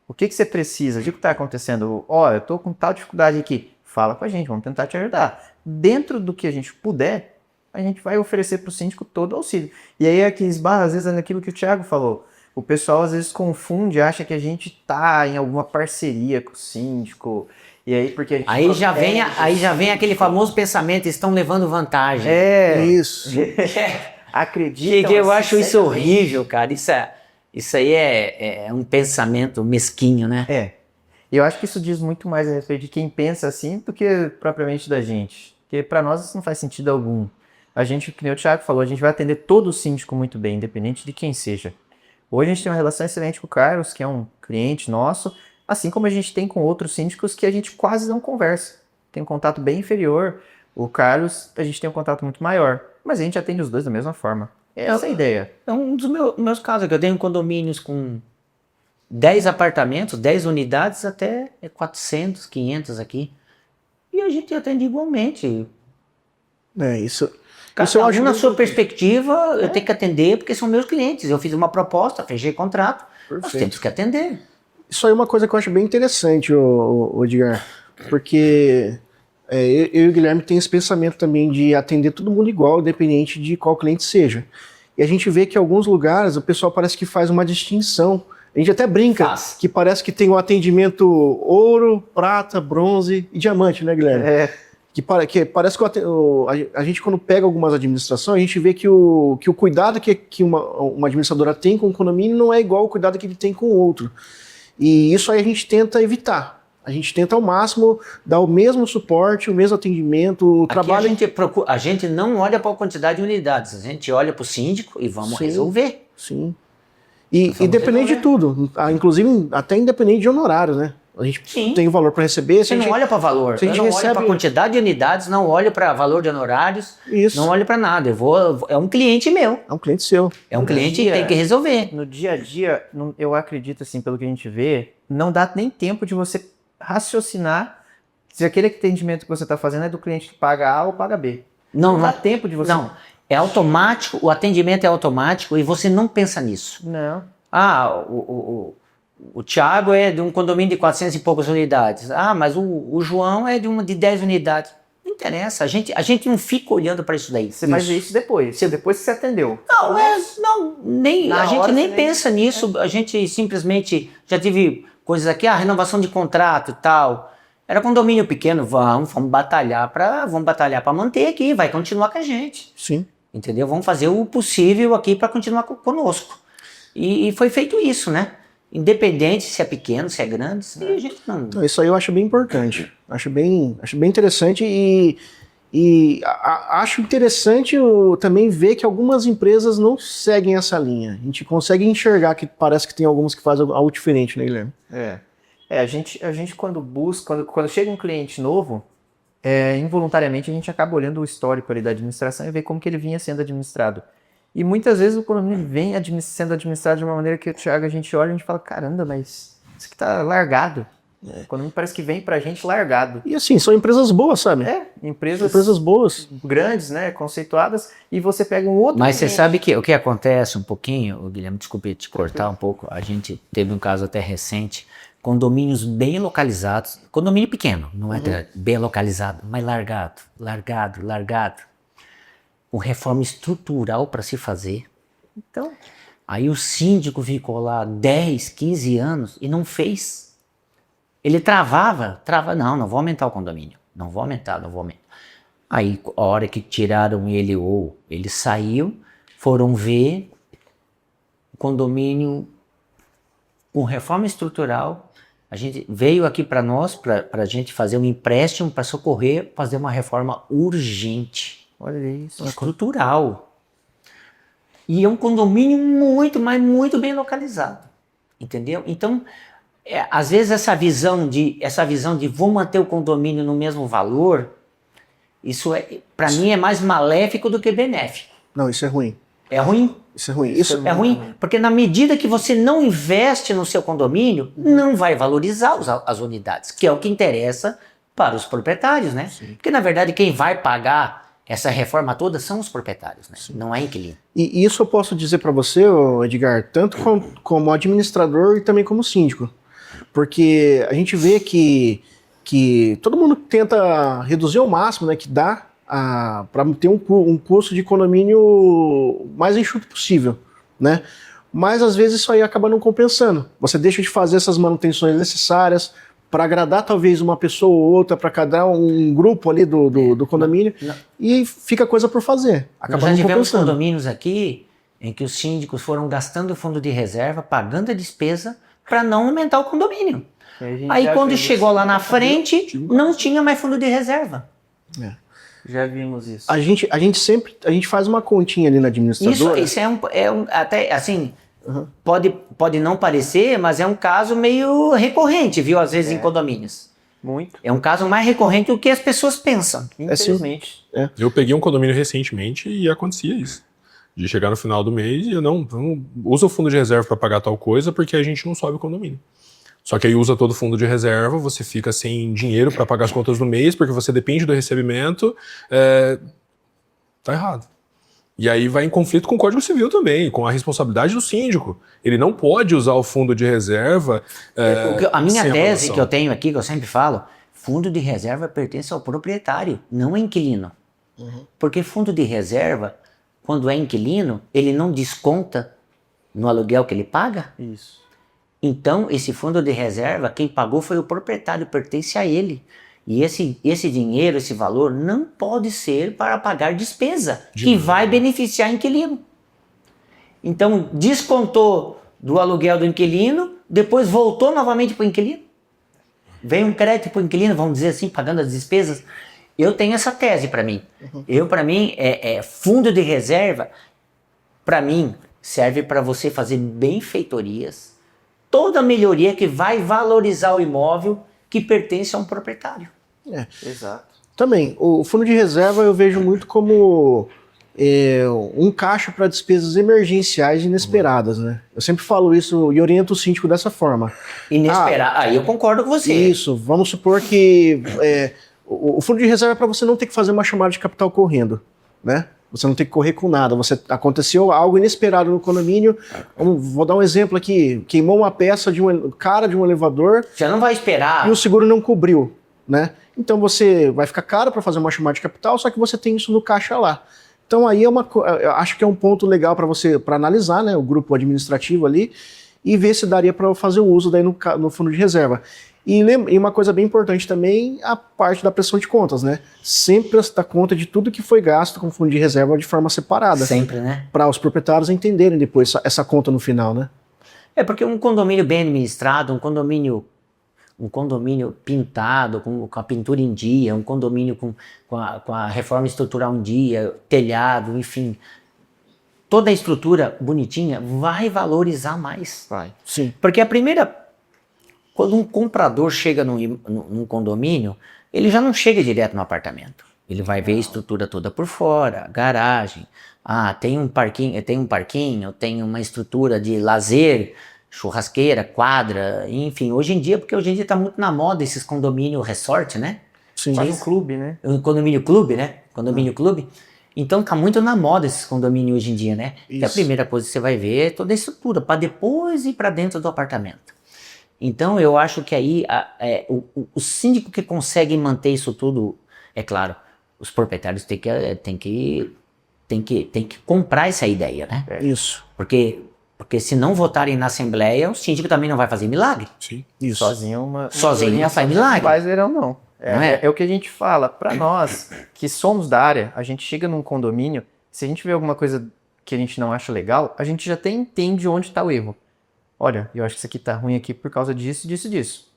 O que você precisa? Diga o que está acontecendo. Ó, eu estou com tal dificuldade aqui. Fala com a gente, vamos tentar te ajudar. Dentro do que a gente puder, a gente vai oferecer para o síndico todo o auxílio. E aí aqui esbarra, às vezes, é naquilo que o Thiago falou. O pessoal às vezes confunde, acha que a gente está em alguma parceria com o síndico. E aí, porque a gente Aí já protege vem aquele famoso pensamento, estão levando vantagem. Isso. acredita. Que eu acho isso horrível, cara. Isso aí é um pensamento mesquinho, né? É. E eu acho que isso diz muito mais a respeito de quem pensa assim do que propriamente da gente. Porque para nós isso não faz sentido algum. A gente, que nem o Thiago falou, a gente vai atender todo o síndico muito bem, independente de quem seja. Hoje a gente tem uma relação excelente com o Carlos, que é um cliente nosso, assim como a gente tem com outros síndicos que a gente quase não conversa. Tem um contato bem inferior. O Carlos, a gente tem um contato muito maior. Mas a gente atende os dois da mesma forma. Essa é a ideia. É um dos meus casos, que eu tenho condomínios com 10 apartamentos, 10 unidades, até 400, 500 aqui. E a gente atende igualmente. Isso eu Cada acho um na muito- sua perspectiva, eu tenho que atender porque são meus clientes. Eu fiz uma proposta, fechei contrato, nós Perfeito. temos que atender. Isso aí é uma coisa que eu acho bem interessante, o Edgar, porque eu e o Guilherme tem esse pensamento também de atender todo mundo igual, independente de qual cliente seja. E a gente vê que em alguns lugares o pessoal parece que faz uma distinção. A gente até brinca Faz. que parece que tem o atendimento ouro, prata, bronze e diamante, né, Guilherme? Que parece que a gente, quando pega algumas administrações, a gente vê que o cuidado que uma administradora tem com o condomínio não é igual ao cuidado que ele tem com o outro. E isso aí a gente tenta evitar. A gente tenta ao máximo dar o mesmo suporte, o mesmo atendimento, o Aqui trabalho. a gente não olha para a quantidade de unidades, a gente olha para o síndico e vamos Sim. resolver. Sim. E Vamos independente de resolver. tudo, inclusive até independente de honorário, né? A gente Sim. tem o valor para receber. Você não olha para valor, se a eu gente não olho recebe- para quantidade de unidades, não olho para valor de honorários, Isso. não olho para nada. É um cliente meu, É um cliente seu. é um cliente que dia- tem que resolver. No dia a dia, eu acredito, assim, pelo que a gente vê, não dá nem tempo de você raciocinar se aquele atendimento que você está fazendo é do cliente que paga A ou paga B. Não, dá não, tempo de você... não. É automático, o atendimento é automático e você não pensa nisso. Não. Ah, o Thiago é de um condomínio de 400 e poucas unidades. Ah, mas o João é de 10 unidades. Não interessa, a gente não fica olhando para isso daí. Você faz isso depois. Depois que você atendeu. A gente hora nem você pensa nisso, a gente simplesmente já tive coisas aqui, renovação de contrato e tal. Era condomínio pequeno, vamos batalhar para manter aqui, vai continuar com a gente. Sim. Entendeu? Vamos fazer o possível aqui para continuar conosco. E foi feito isso, né? Independente se é pequeno, se é grande, se a gente não. Então, isso aí eu acho bem importante. Acho bem interessante e acho interessante também ver que algumas empresas não seguem essa linha. A gente consegue enxergar que parece que tem algumas que fazem algo diferente, né, Guilherme? A gente quando busca, quando chega um cliente novo, involuntariamente a gente acaba olhando o histórico ali da administração e vê como que ele vinha sendo administrado. E muitas vezes o condomínio vem sendo administrado de uma maneira que o Thiago, a gente olha e a gente fala, caramba, mas isso aqui tá largado. O condomínio parece que vem pra gente largado. E assim, são empresas boas, sabe? Empresas boas. grandes, né, conceituadas, e você pega um outro Mas você cliente. sabe que o que acontece um pouquinho, Guilherme, desculpe te cortar um pouco, a gente teve um caso até recente, condomínios bem localizados, condomínio pequeno, não é bem localizado, mas largado, com reforma estrutural para se fazer. Então, Aí o síndico ficou lá 10, 15 anos e não fez. Ele travava, não vou aumentar o condomínio, não vou aumentar. Aí a hora que tiraram ele ou ele saiu, foram ver o condomínio com reforma estrutural. A gente veio aqui para nós, para a gente fazer um empréstimo para socorrer, fazer uma reforma urgente, olha isso. estrutural. E é um condomínio muito, mas muito bem localizado, entendeu? Então, Às vezes essa visão de vou manter o condomínio no mesmo valor, isso para mim é mais maléfico do que benéfico. Não, isso é ruim. É ruim? Isso é ruim. Isso É ruim porque na medida que você não investe no seu condomínio, não vai valorizar as unidades, que é o que interessa para os proprietários, né? Porque na verdade quem vai pagar essa reforma toda são os proprietários, né? Não é inquilino. E isso eu posso dizer para você, ô, Edgar, tanto como administrador e também como síndico. Porque a gente vê que todo mundo tenta reduzir ao máximo, né, que dá para ter um custo de condomínio mais enxuto possível, né? Mas às vezes isso aí acaba não compensando. Você deixa de fazer essas manutenções necessárias para agradar talvez uma pessoa ou outra, para cada um grupo ali do condomínio, e fica coisa por fazer. Acaba Nós já não tivemos compensando. condomínios aqui em que os síndicos foram gastando o fundo de reserva, pagando a despesa para não aumentar o condomínio. E a gente Aí já quando fez chegou isso. lá na frente, não tinha mais fundo de reserva. Já vimos isso. A gente faz uma continha ali na administradora. Isso até assim, pode não parecer, mas é um caso meio recorrente, viu, às vezes em condomínios. Muito. É um caso mais recorrente do que as pessoas pensam. Infelizmente. Eu peguei um condomínio recentemente e acontecia isso. De chegar no final do mês e eu não usa o fundo de reserva para pagar tal coisa porque a gente não sobe o condomínio. Só que aí usa todo o fundo de reserva, você fica sem dinheiro para pagar as contas do mês porque você depende do recebimento. Tá errado. E aí vai em conflito com o Código Civil também, com a responsabilidade do síndico. Ele não pode usar o fundo de reserva. A minha sem tese avaliação. que eu tenho aqui, que eu sempre falo, fundo de reserva pertence ao proprietário, não ao inquilino. Porque fundo de reserva, quando é inquilino, ele não desconta no aluguel que ele paga. Isso. Então, esse fundo de reserva, quem pagou foi o proprietário, pertence a ele. E esse dinheiro, esse valor, não pode ser para pagar despesa, que vai beneficiar inquilino. Então, descontou do aluguel do inquilino, depois voltou novamente para o inquilino. Vem um crédito para o inquilino, vamos dizer assim, pagando as despesas. Eu tenho essa tese para mim. Para mim, fundo de reserva, para mim, serve para você fazer benfeitorias, toda melhoria que vai valorizar o imóvel que pertence a um proprietário. Exato. Também, o fundo de reserva eu vejo muito como um caixa para despesas emergenciais inesperadas, né? Eu sempre falo isso e oriento o síndico dessa forma. Inesperado. Aí eu concordo com você. Isso, vamos supor que o fundo de reserva é para você não ter que fazer uma chamada de capital correndo, né? Você não tem que correr com nada. Aconteceu algo inesperado no condomínio. Vou dar um exemplo aqui. Queimou uma peça de cara de um elevador. Você não vai esperar. E o seguro não cobriu, né? Então você vai ficar caro para fazer uma chamada de capital, só que você tem isso no caixa lá. Então aí eu acho que é um ponto legal para analisar, né? O grupo administrativo ali e ver se daria para fazer o uso daí no fundo de reserva. E uma coisa bem importante também, a parte da prestação de contas, né? Sempre prestar conta de tudo que foi gasto com fundo de reserva de forma separada. Sempre, né? Para os proprietários entenderem depois essa conta no final, né? Porque um condomínio bem administrado, um condomínio pintado, com a pintura em dia, um condomínio com a reforma estrutural em dia, telhado, enfim, toda a estrutura bonitinha vai valorizar mais. Vai. Sim. Porque quando um comprador chega num condomínio, ele já não chega direto no apartamento. Ele vai ver a estrutura toda por fora, garagem. Tem um parquinho, tem uma estrutura de lazer, churrasqueira, quadra, enfim. Hoje em dia está muito na moda esses condomínios resort, né? Sim. Faz um clube, né? Um condomínio clube, né? Condomínio clube. Então tá muito na moda esses condomínios hoje em dia, né? Que a primeira coisa que você vai ver é toda a estrutura, para depois ir para dentro do apartamento. Então eu acho que aí o síndico que consegue manter isso tudo, é claro, os proprietários têm que comprar essa ideia, né? Isso. Porque se não votarem na Assembleia, o síndico também não vai fazer milagre. Sim. Isso. Sozinho Sozinho não faz milagre. Não faz verão, não. Não é? É o que a gente fala. Para nós, que somos da área, a gente chega num condomínio, se a gente vê alguma coisa que a gente não acha legal, a gente já até entende onde está o erro. Olha, eu acho que isso aqui tá ruim aqui por causa disso, disso, disso.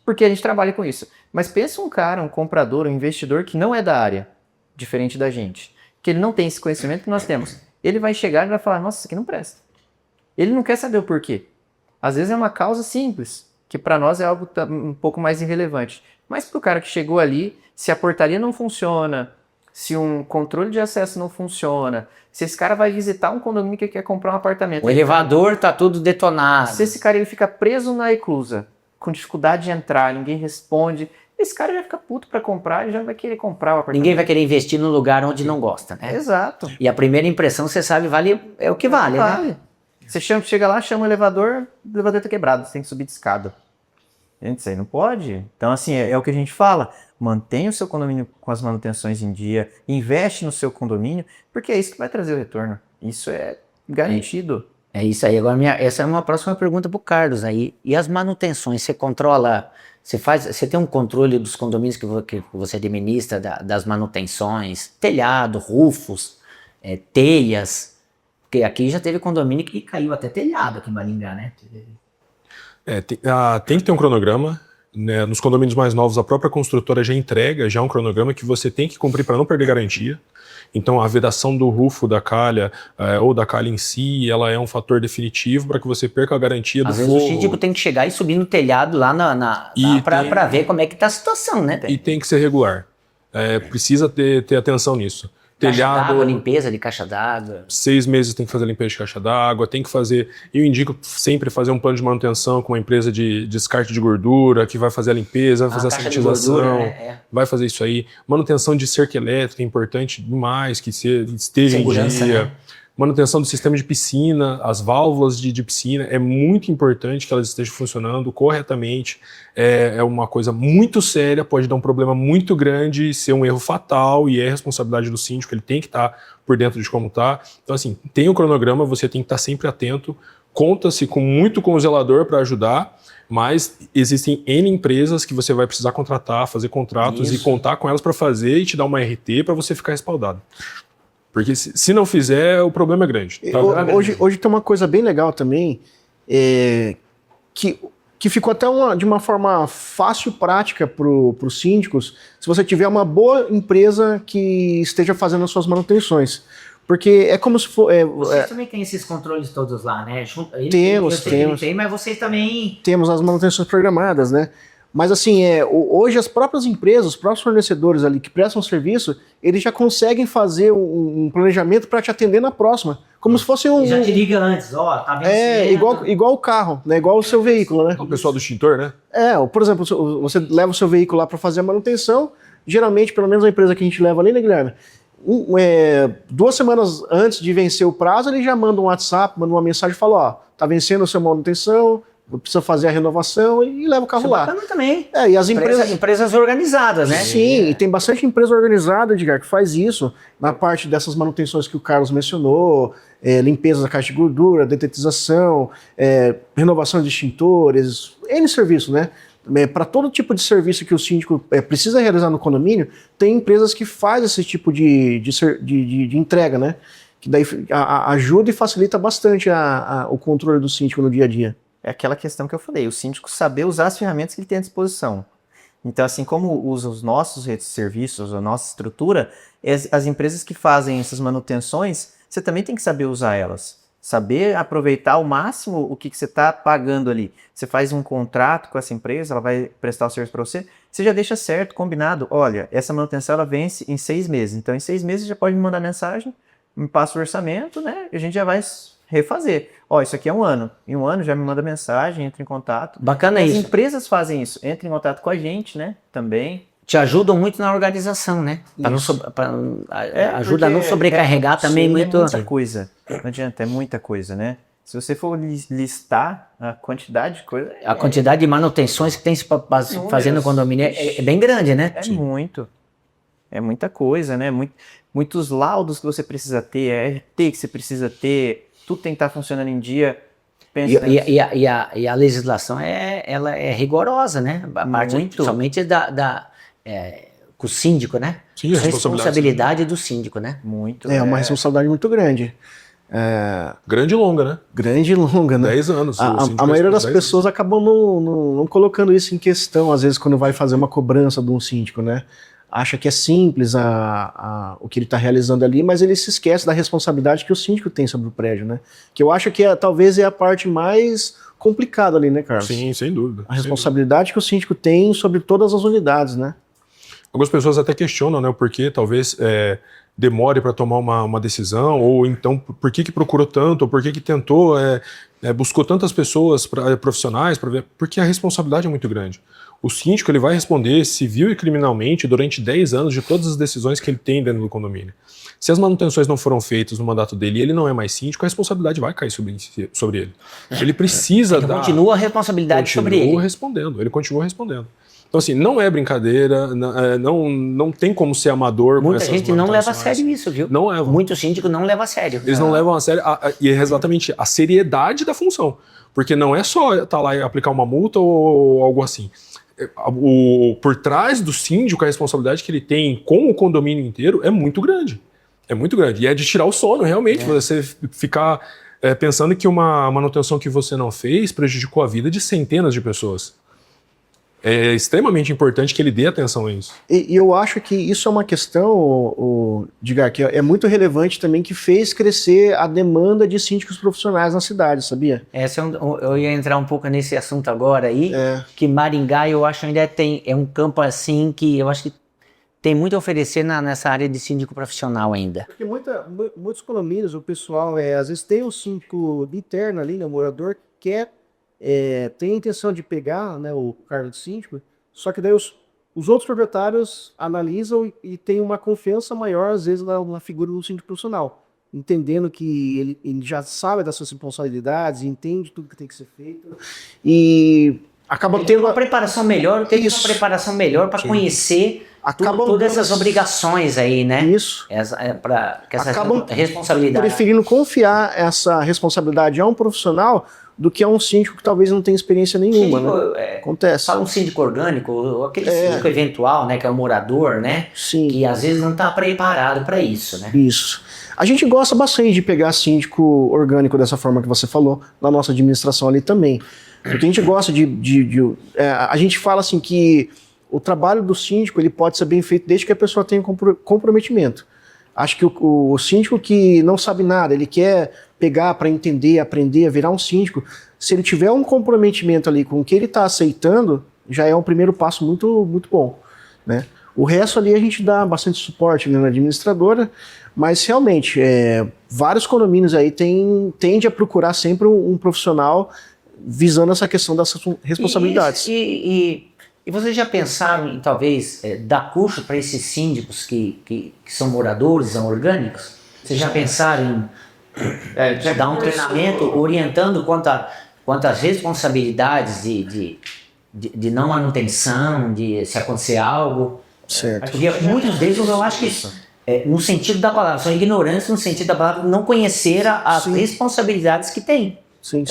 Porque a gente trabalha com isso. Mas pensa um cara, um comprador, um investidor que não é da área, diferente da gente, que ele não tem esse conhecimento que nós temos. Ele vai chegar e vai falar, nossa, isso aqui não presta. Ele não quer saber o porquê. Às vezes é uma causa simples. que para nós é algo um pouco mais irrelevante. Mas para o cara que chegou ali, se a portaria não funciona, se um controle de acesso não funciona, se esse cara vai visitar um condomínio que quer comprar um apartamento... O elevador tá tudo detonado. Se esse cara ele fica preso na eclusa, com dificuldade de entrar, ninguém responde, esse cara já fica puto para comprar e já vai querer comprar o apartamento. Ninguém vai querer investir num lugar onde não gosta, né? Exato. E a primeira impressão, você sabe, é o que vale, né? Você chega lá, chama o elevador tá quebrado, você tem que subir de escada. Gente, isso aí não pode. Então, assim, é o que a gente fala. Mantenha o seu condomínio com as manutenções em dia, investe no seu condomínio, porque é isso que vai trazer o retorno. Isso é garantido. É isso aí. Agora, essa é uma próxima pergunta para o Carlos aí. E as manutenções, você controla, você tem um controle dos condomínios que você administra, das manutenções, telhado, rufos, telhas, porque aqui já teve condomínio que caiu até telhado aqui em Maringá, né? Tem que ter um cronograma, né? Nos condomínios mais novos, a própria construtora já entrega um cronograma que você tem que cumprir para não perder garantia. Então, a vedação do rufo da calha ou da calha em si, ela é um fator definitivo para que você perca a garantia do fogo. Às vezes o síndico tem que chegar e subir no telhado lá para ver como é que está a situação, né? E tem que ser regular. Precisa ter atenção nisso. Caixa d'água, limpeza de caixa d'água. 6 meses tem que fazer limpeza de caixa d'água, tem que fazer... Eu indico sempre fazer um plano de manutenção com uma empresa de descarte de gordura, que vai fazer a limpeza, vai fazer a sanitização, gordura, né? vai fazer isso aí. Manutenção de cerca elétrica é importante demais, que esteja em dia. Né? Manutenção do sistema de piscina, as válvulas de piscina, é muito importante que elas estejam funcionando corretamente. É uma coisa muito séria, pode dar um problema muito grande, ser um erro fatal e é responsabilidade do síndico, ele tem que estar por dentro de como está. Então, assim, tem o cronograma, você tem que estar sempre atento, conta-se muito com o zelador para ajudar, mas existem N empresas que você vai precisar contratar, fazer contratos e contar com elas para fazer e te dar uma RT para você ficar respaldado. Porque se não fizer, o problema é grande. Tá? Hoje tem uma coisa bem legal também, que ficou até de uma forma fácil e prática para os síndicos, se você tiver uma boa empresa que esteja fazendo as suas manutenções. Porque é como se for... Vocês também têm esses controles todos lá, né? Temos. Mas vocês também... Temos as manutenções programadas, né? Mas assim, hoje as próprias empresas, os próprios fornecedores ali que prestam serviço, eles já conseguem fazer um planejamento para te atender na próxima. Como se fosse um... Já te liga antes, tá vencendo. Igual o carro, né? Igual o seu veículo, né? O pessoal do extintor, né? Por exemplo, você leva o seu veículo lá para fazer a manutenção, geralmente, pelo menos a empresa que a gente leva ali, né, Guilherme? 2 semanas antes de vencer o prazo, ele já manda um WhatsApp, manda uma mensagem e fala, tá vencendo a sua manutenção, precisa fazer a renovação e leva o carro lá. Bacana também. E as empresas organizadas, né? Sim, e tem bastante empresa organizada, Edgar, que faz isso na parte dessas manutenções que o Carlos mencionou, limpeza da caixa de gordura, detetização, renovação de extintores, N serviço, né? Para todo tipo de serviço que o síndico precisa realizar no condomínio, tem empresas que fazem esse tipo de entrega, né? Que daí ajuda e facilita bastante o controle do síndico no dia a dia. É aquela questão que eu falei, o síndico saber usar as ferramentas que ele tem à disposição. Então, assim como usa os nossos serviços, a nossa estrutura, as empresas que fazem essas manutenções, você também tem que saber usar elas. Saber aproveitar ao máximo o que você está pagando ali. Você faz um contrato com essa empresa, ela vai prestar o serviço para você, você já deixa certo, combinado. Olha, essa manutenção ela vence em 6 meses. Então, em 6 meses, você já pode me mandar mensagem, me passa o orçamento, né? E a gente já vai refazer. Isso aqui é 1 ano. Em 1 ano já me manda mensagem, entra em contato. Bacana isso. As empresas fazem isso. Entra em contato com a gente, né? Também. Te ajudam muito na organização, né? Ajuda a não sobrecarregar também muito. É muita coisa. Não adianta, é muita coisa, né? Se você for listar a quantidade de coisa... A quantidade de manutenções que tem se fazendo no condomínio é bem grande, né? É muito. É muita coisa, né? Muitos laudos que você precisa ter, RT que você precisa ter... Tudo tem que estar funcionando em dia. E a legislação ela é rigorosa, né? A parte principalmente com o síndico, né? Sim, a responsabilidade do síndico, né? Muito. Uma responsabilidade muito grande. Grande e longa, né? Grande e longa, né? 10 anos. A maioria das pessoas acabam não colocando isso em questão, às vezes, quando vai fazer uma cobrança de um síndico, né? acha que é simples o que ele está realizando ali, mas ele se esquece da responsabilidade que o síndico tem sobre o prédio, né? Que eu acho que talvez é a parte mais complicada ali, né, Carlos? Sim, sem dúvida. A responsabilidade que o síndico tem sobre todas as unidades, né? Algumas pessoas até questionam, né, o porquê talvez demore para tomar uma decisão, ou então por que procurou tanto, ou por que tentou, buscou tantas pessoas profissionais para ver, porque a responsabilidade é muito grande. O síndico ele vai responder civil e criminalmente durante 10 anos de todas as decisões que ele tem dentro do condomínio. Se as manutenções não foram feitas no mandato dele e ele não é mais síndico, a responsabilidade vai cair sobre ele. Ele precisa Ele continua a responsabilidade sobre ele. Ele continua respondendo. Então, assim, não é brincadeira, não tem como ser amador. Muita gente não leva a sério isso, viu? Não leva. Muito síndico não leva a sério. Eles não levam a sério, e é exatamente a seriedade da função. Porque não é só estar lá e aplicar uma multa ou algo assim. Por trás do síndico, a responsabilidade que ele tem com o condomínio inteiro é muito grande. É muito grande. E é de tirar o sono, realmente. Você ficar pensando que uma manutenção que você não fez prejudicou a vida de centenas de pessoas. É extremamente importante que ele dê atenção a isso. E eu acho que isso é uma questão, Edgar, que é muito relevante também, que fez crescer a demanda de síndicos profissionais na cidade, sabia? Eu ia entrar um pouco nesse assunto agora aí, que Maringá eu acho ainda é um campo assim que eu acho que tem muito a oferecer nessa área de síndico profissional ainda. Porque muitos condomínios, o pessoal às vezes tem um síndico interno ali, né, o morador quer tem a intenção de pegar, né, o cargo de síndico, só que daí os outros proprietários analisam e tem uma confiança maior, às vezes, na figura do síndico profissional, entendendo que ele já sabe das suas responsabilidades, entende tudo que tem que ser feito, e acaba tendo uma preparação melhor, para conhecer todas essas obrigações aí, né? Isso. Acabam responsabilidade. Preferindo confiar essa responsabilidade a um profissional do que a um síndico que talvez não tenha experiência nenhuma, né? Acontece. Fala um síndico orgânico, ou aquele síndico eventual, né, que é o morador, né? Sim. Que às vezes não está preparado para isso, né? Isso. A gente gosta bastante de pegar síndico orgânico dessa forma que você falou, na nossa administração ali também. Porque a gente gosta a gente fala assim que o trabalho do síndico ele pode ser bem feito desde que a pessoa tenha comprometimento. Acho que o síndico que não sabe nada, ele quer pegar para entender, aprender, virar um síndico, se ele tiver um comprometimento ali com o que ele está aceitando, já é um primeiro passo muito, muito bom, né? O resto ali a gente dá bastante suporte, né, na administradora, mas realmente vários condomínios aí tende a procurar sempre um profissional visando essa questão dessas responsabilidades. E vocês já pensaram em talvez dar curso para esses síndicos que são moradores, são orgânicos? Vocês já pensaram em dar um treinamento orientando quanto às responsabilidades de não manutenção, de se acontecer algo? Certo. Porque muitos deles eu acho que no sentido da palavra, são ignorantes no sentido da palavra, não conhecer as responsabilidades que tem. Sim.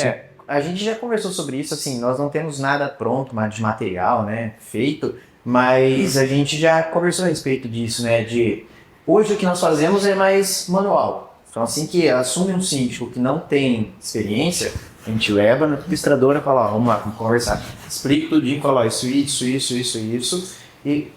A gente já conversou sobre isso, assim, nós não temos nada pronto, de material, né, feito, mas a gente já conversou a respeito disso, né, hoje o que nós fazemos é mais manual. Então, assim que assume um síndico que não tem experiência, a gente leva na administradora e fala, vamos lá, vamos conversar. Explica tudinho, fala, isso, e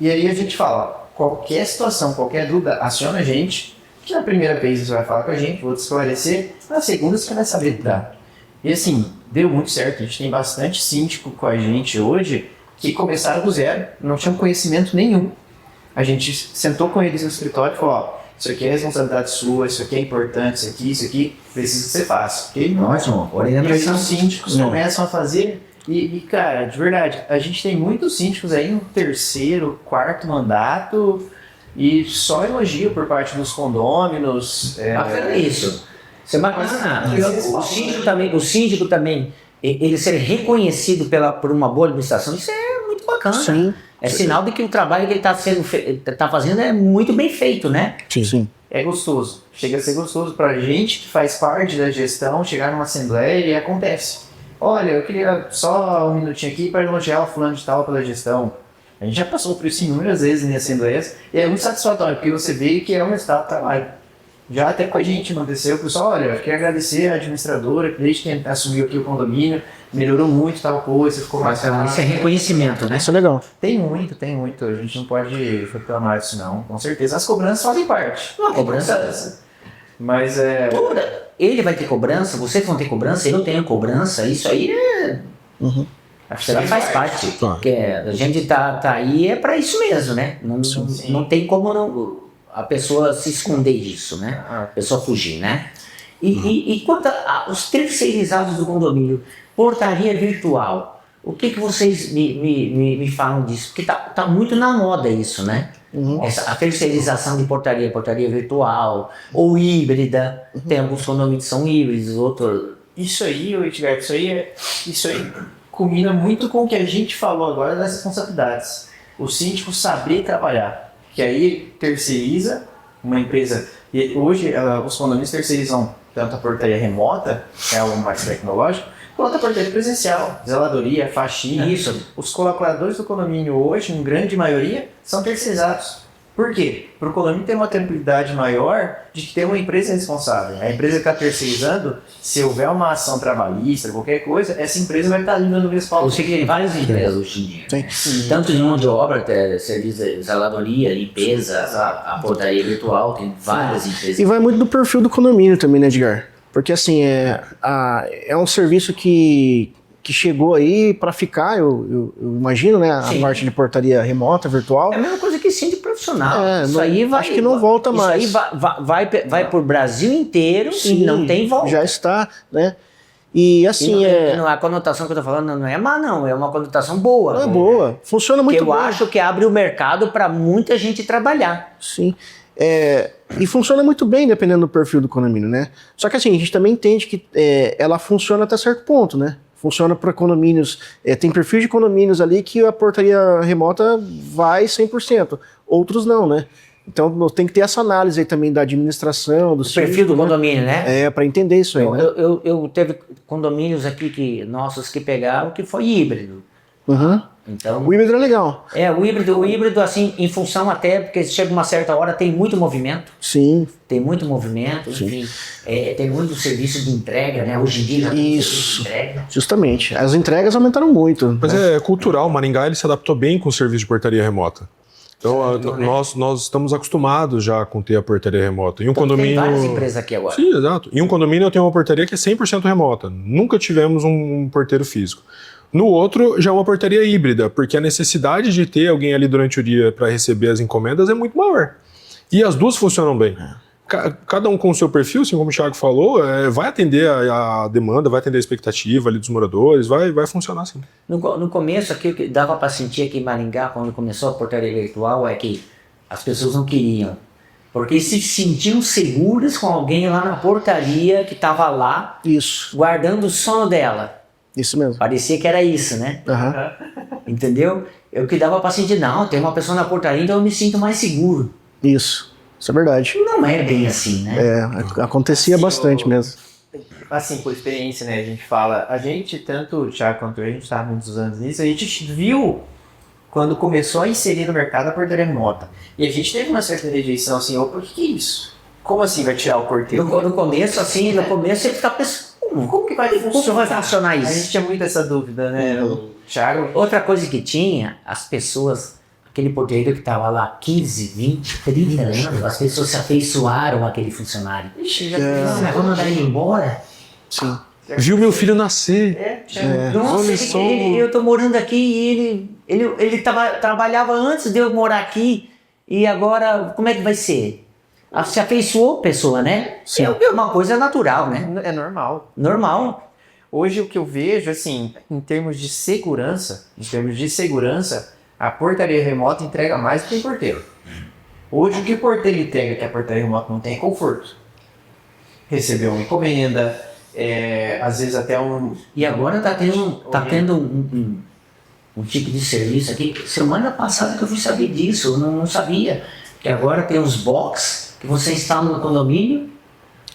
aí a gente fala, qualquer situação, qualquer dúvida, aciona a gente, que na primeira vez você vai falar com a gente, vou te esclarecer, na segunda você vai saber lidar. E assim, deu muito certo, a gente tem bastante síndico com a gente hoje que começaram do zero, não tinham conhecimento nenhum. A gente sentou com eles no escritório e falou, ó, isso aqui é responsabilidade sua, isso aqui é importante, isso aqui precisa que você faça. Okay? Ótimo. E aí os síndicos começam a fazer e, cara, de verdade, a gente tem muitos síndicos aí no terceiro, quarto mandato e só elogio por parte dos condôminos. Bacana isso. Isso é bacana. O síndico também, ele ser reconhecido por uma boa administração, isso é muito bacana. Sim. É sinal de que o trabalho que ele está fazendo é muito bem feito, né? Sim. É gostoso. Chega a ser gostoso pra gente que faz parte da gestão, chegar numa assembleia e acontece. Olha, eu queria só um minutinho aqui para elogiar o fulano de tal pela gestão. A gente já passou por isso inúmeras vezes em assembleias e é muito satisfatório, porque você vê que é um resultado do trabalho. Já até com a gente aconteceu, o pessoal, olha, eu queria agradecer a administradora que desde que assumiu aqui o condomínio, melhorou muito tal coisa, ficou mais fácil. Isso é reconhecimento, né? Isso é legal. Tem muito, a gente não pode reclamar disso não, com certeza. As cobranças fazem parte. Não, a cobrança. Mas é... Ele vai ter cobrança, vocês vão ter cobrança, eu tenho cobrança, isso aí é. Isso aí faz parte. Claro. Porque a gente tá aí é pra isso mesmo, né? Não tem como a pessoa se esconder disso, né? A pessoa fugir, né? E quanto aos terceirizados do condomínio, portaria virtual, o que vocês me falam disso? Porque tá muito na moda isso, né? A terceirização de portaria virtual ou híbrida. Tem alguns condomínios que são híbridos, outros. Isso aí, Edgar, isso aí combina muito com o que a gente falou agora das responsabilidades. O síndico saber trabalhar. Que aí terceiriza uma empresa. E hoje os condomínios terceirizam tanto a portaria remota, que é algo mais tecnológico, quanto a portaria presencial, zeladoria, faxina. Isso. Os colaboradores do condomínio hoje, em grande maioria, são terceirizados. Por quê? Para o condomínio ter uma tranquilidade maior de ter uma empresa responsável. A empresa que está terceirizando, se houver uma ação trabalhista, qualquer coisa, essa empresa vai estar ali dando respaldo. Eu sei que tem várias empresas hoje em dia. Sim. Tanto de mão de obra, até serviço de zeladoria, limpeza, a portaria virtual, tem várias empresas. E vai muito do perfil do condomínio também, né, Edgar? Porque assim, é um serviço que chegou aí para ficar, eu imagino, né? A Sim. parte de portaria remota, virtual. É a mesma coisa que síndico profissional. Isso aí vai, acho que não volta mais. Isso aí vai pro Brasil inteiro Sim, e não tem volta. Já está, né? E assim, A conotação que eu tô falando não é má, não. É uma conotação boa. não é boa. Funciona muito Que eu bem. acho que abre o mercado para muita gente trabalhar. Sim. E funciona muito bem dependendo do perfil do condomínio, né? Só que assim, a gente também entende que ela funciona até certo ponto, né? Funciona para condomínios, tem perfil de condomínios ali que a portaria remota vai 100%, outros não, né? Então tem que ter essa análise aí também da administração, do Perfil do condomínio, né? para entender isso aí, né? Eu teve condomínios aqui nossos que pegaram que foi híbrido. Uhum. Então, O híbrido é legal. o híbrido, assim, em função até, porque chega uma certa hora, tem muito movimento. Sim. Tem muito movimento, enfim. Tem muito serviço de entrega, né? Hoje em dia já tem serviço de entrega. Justamente. As entregas aumentaram muito. Mas é cultural, Maringá ele se adaptou bem com o serviço de portaria remota. Então, nós estamos acostumados já com ter a portaria remota. Em um condomínio... Tem várias empresas aqui agora. Sim, exato. Em um condomínio eu tenho uma portaria que é 100% remota. Nunca tivemos um porteiro físico. No outro, já é uma portaria híbrida, porque a necessidade de ter alguém ali durante o dia para receber as encomendas é muito maior. E as duas funcionam bem. Cada um com o seu perfil, assim como o Thiago falou, vai atender a demanda, vai atender a expectativa ali dos moradores, vai funcionar assim. No começo, aqui, o que dava para sentir aqui em Maringá, quando começou a portaria virtual, é que as pessoas não queriam. Porque se sentiam seguras com alguém lá na portaria que estava lá, Isso. guardando o sono dela. Isso mesmo. Parecia que era isso, né? Aham. Entendeu? Eu que dava pra sentir, não, tem uma pessoa na portaria, então eu me sinto mais seguro. Isso é verdade. Não é bem assim, né? Acontecia bastante mesmo. Assim, por experiência, né? A gente fala, tanto o Thiago quanto eu, a gente está há muitos anos nisso, a gente viu quando começou a inserir no mercado a portaria remota. E a gente teve uma certa rejeição, assim, opa, o que é isso? Como assim vai tirar o porteiro? No começo, assim, você fica pensando, Como que vai funcionar A isso? gente tinha muito essa dúvida, né? O Thiago... Outra coisa que tinha, as pessoas, aquele porteiro que estava lá 15, 20, 30 anos, as pessoas se afeiçoaram àquele funcionário. Ixi, já Vamos mandar ele embora? Sim. Viu meu filho nascer. Nossa, Olha só. eu tô morando aqui e ele trabalhava antes de eu morar aqui e agora como é que vai ser? Se afeiçoou a pessoa, né? Sim. É uma coisa natural, né? É normal. Normal. Hoje o que eu vejo, assim, em termos de segurança, a portaria remota entrega mais do que o porteiro. Hoje o que o porteiro entrega que a portaria remota não tem é conforto. Receber uma encomenda, às vezes até um... E agora tá tendo um tipo de serviço aqui. Semana passada que eu fui saber disso, eu não sabia. Que agora tem uns box que você instala no condomínio,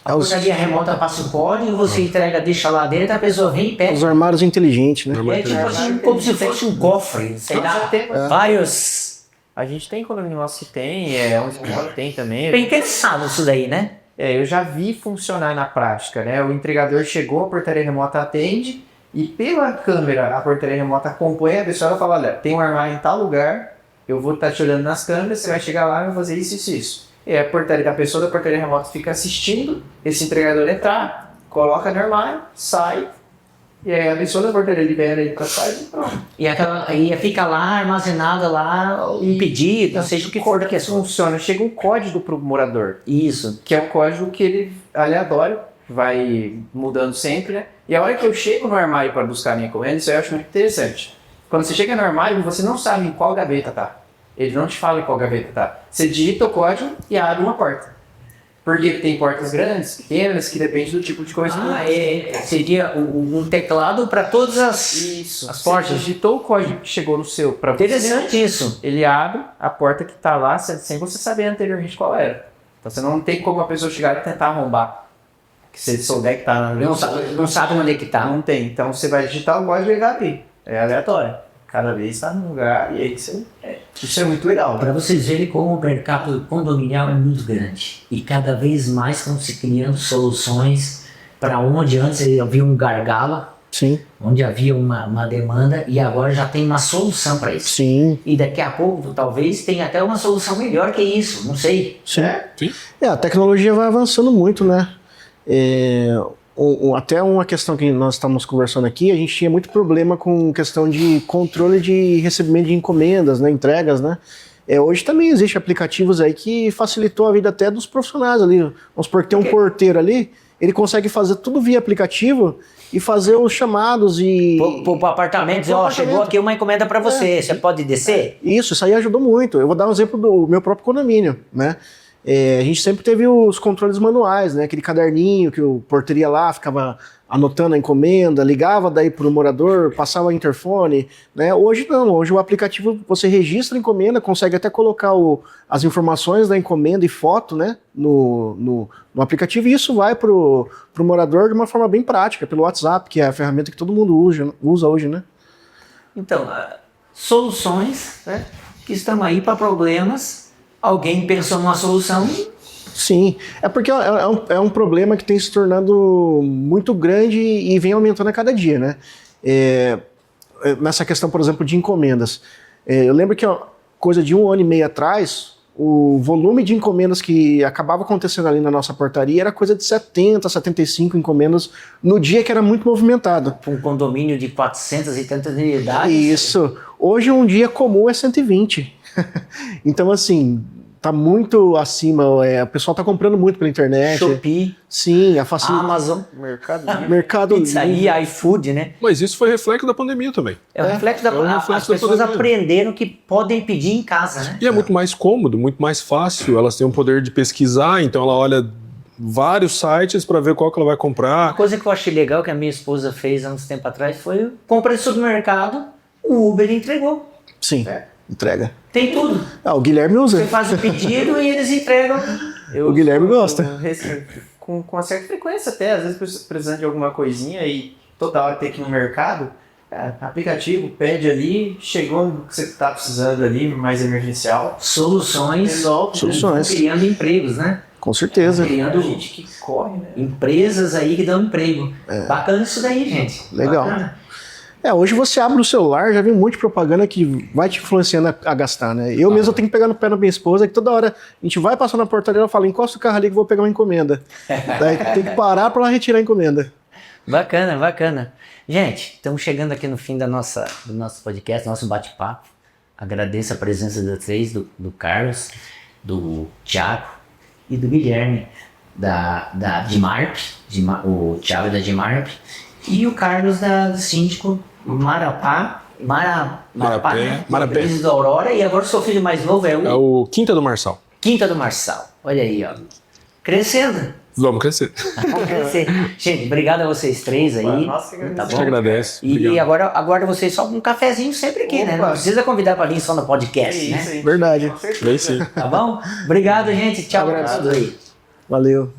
a portaria remota passa o código, você entrega, deixa lá dentro, a pessoa vem e pega. Os armários inteligentes, né? É tipo assim, como se fosse um cofre, sei lá, vários. A gente tem condomínio nosso que tem, um escritório tem também. Bem pensado isso daí, né? Eu já vi funcionar na prática, né? O entregador chegou, a portaria remota atende e pela câmera a portaria remota acompanha a pessoa, ela fala, olha, tem um armário em tal lugar, eu vou estar te olhando nas câmeras, você vai chegar lá e vai fazer isso, isso, isso. E a pessoa da portaria remota fica assistindo esse entregador entrar, coloca no armário, sai, e aí a pessoa da portaria libera ele pra sair e pronto. E fica lá, armazenada lá, um pedido, seja o que for da questão. Funciona, chega um código pro morador. Isso. Que é um código que ele, aleatório, vai mudando sempre, né? E a hora que eu chego no armário para buscar a minha encomenda, isso eu acho muito interessante. Quando você chega no armário, você não sabe em qual gaveta tá. Ele não te fala em qual gaveta tá. Você digita o código e abre uma porta. Porque tem portas grandes, pequenas, que depende do tipo de coisa. Seria um teclado para todas as portas. Você digitou o código que chegou no seu para você. Interessante isso. Ele abre a porta que tá lá sem você saber anteriormente qual era. Então você não tem como a pessoa chegar e tentar arrombar. Que se ele souber que tá na Não sabe onde é que tá. Não tem. Então você vai digitar o código e ele vai abrir. É aleatório. Cada vez está num lugar e aí você... Isso é muito legal. Né? Para vocês verem como o mercado condominial é muito grande. E cada vez mais estão se criando soluções para onde antes havia um gargalo, Sim. onde havia uma demanda, e agora já tem uma solução para isso. Sim. E daqui a pouco, talvez, tenha até uma solução melhor que isso, não sei. Sim. Sim. A tecnologia vai avançando muito, né? Até uma questão que nós estamos conversando aqui, a gente tinha muito problema com questão de controle de recebimento de encomendas, né, entregas, né? Hoje também existe aplicativos aí que facilitou a vida até dos profissionais ali. Vamos supor que tem um porteiro ali, ele consegue fazer tudo via aplicativo e fazer os chamados e... Pro apartamento, Pro ó, apartamento. chegou aqui uma encomenda para você, você pode descer? Isso aí ajudou muito. Eu vou dar um exemplo do meu próprio condomínio, né? A gente sempre teve os controles manuais, né? Aquele caderninho que o porteiro ia lá, ficava anotando a encomenda, ligava daí para o morador, passava o interfone, né? Hoje não, hoje o aplicativo você registra a encomenda, consegue até colocar as informações da encomenda e foto, né? No aplicativo, e isso vai pro morador de uma forma bem prática, pelo WhatsApp, que é a ferramenta que todo mundo usa hoje, né? Então, soluções, né, que estão aí para problemas. Alguém pensou numa solução. Sim, é porque é um problema que tem se tornado muito grande e vem aumentando a cada dia, né? Nessa questão, por exemplo, de encomendas. Eu lembro que coisa de 1 ano e meio atrás, o volume de encomendas que acabava acontecendo ali na nossa portaria era coisa de 70, 75 encomendas no dia, que era muito movimentado. Um condomínio de 400 e tantas unidades. Isso. Hoje um dia comum é 120. Então, assim, tá muito acima. O pessoal tá comprando muito pela internet. Shopee, Sim, a facilidade. Amazon, Mercado Pizza e iFood, né? Mas isso foi reflexo da pandemia também. É o reflexo da reflexo as da pessoas pandemia. aprenderam que podem pedir em casa, né? E é muito mais cômodo, muito mais fácil. Elas têm o poder de pesquisar, então ela olha vários sites para ver qual que ela vai Uma comprar. coisa que eu achei legal que a minha esposa fez há uns tempo atrás foi compra de supermercado, o Uber entregou. Sim, entrega. Tem tudo. O Guilherme Você usa. faz o pedido e eles entregam. O Guilherme gosta. Com uma certa frequência até, às vezes precisando de alguma coisinha e toda hora tem que ir no mercado, aplicativo, pede ali, chegou o que você está precisando ali, mais emergencial. Soluções. Soluções. Criando empregos, né? Com certeza. Criando Gente que corre, né? empresas aí que dão emprego. Bacana isso daí, gente. Legal. Bacana. Hoje você abre o celular, já vem um monte de propaganda que vai te influenciando a gastar, né? Eu mesmo tenho que pegar no pé da minha esposa, que toda hora a gente vai passar na portaria, ela fala, encosta o carro ali que eu vou pegar uma encomenda. Daí tem que parar para ela retirar a encomenda. Bacana, bacana. Gente, estamos chegando aqui no fim do nosso podcast, nosso bate-papo. Agradeço a presença de vocês, do Carlos, do Thiago e do Guilherme, da Dimarp, o Thiago é da Dimarp, e o Carlos do síndico Marapé, né? Marapé. Brisas da Aurora, e agora o seu filho mais novo é É o Quinta do Marçal. Quinta do Marçal. Olha aí, ó. Crescendo. Vamos crescer. Vamos crescer. Gente, obrigado a vocês três aí. Nossa, que Tá A gente bom? agradece. E Obrigado. agora aguardo vocês só com um cafezinho sempre aqui, né? Não Opa. precisa convidar para vir só no podcast, É né? isso aí. Verdade. Com certeza. Vem sim. Tá bom? Obrigado, gente. Tchau pra Abraço. todos aí. Valeu.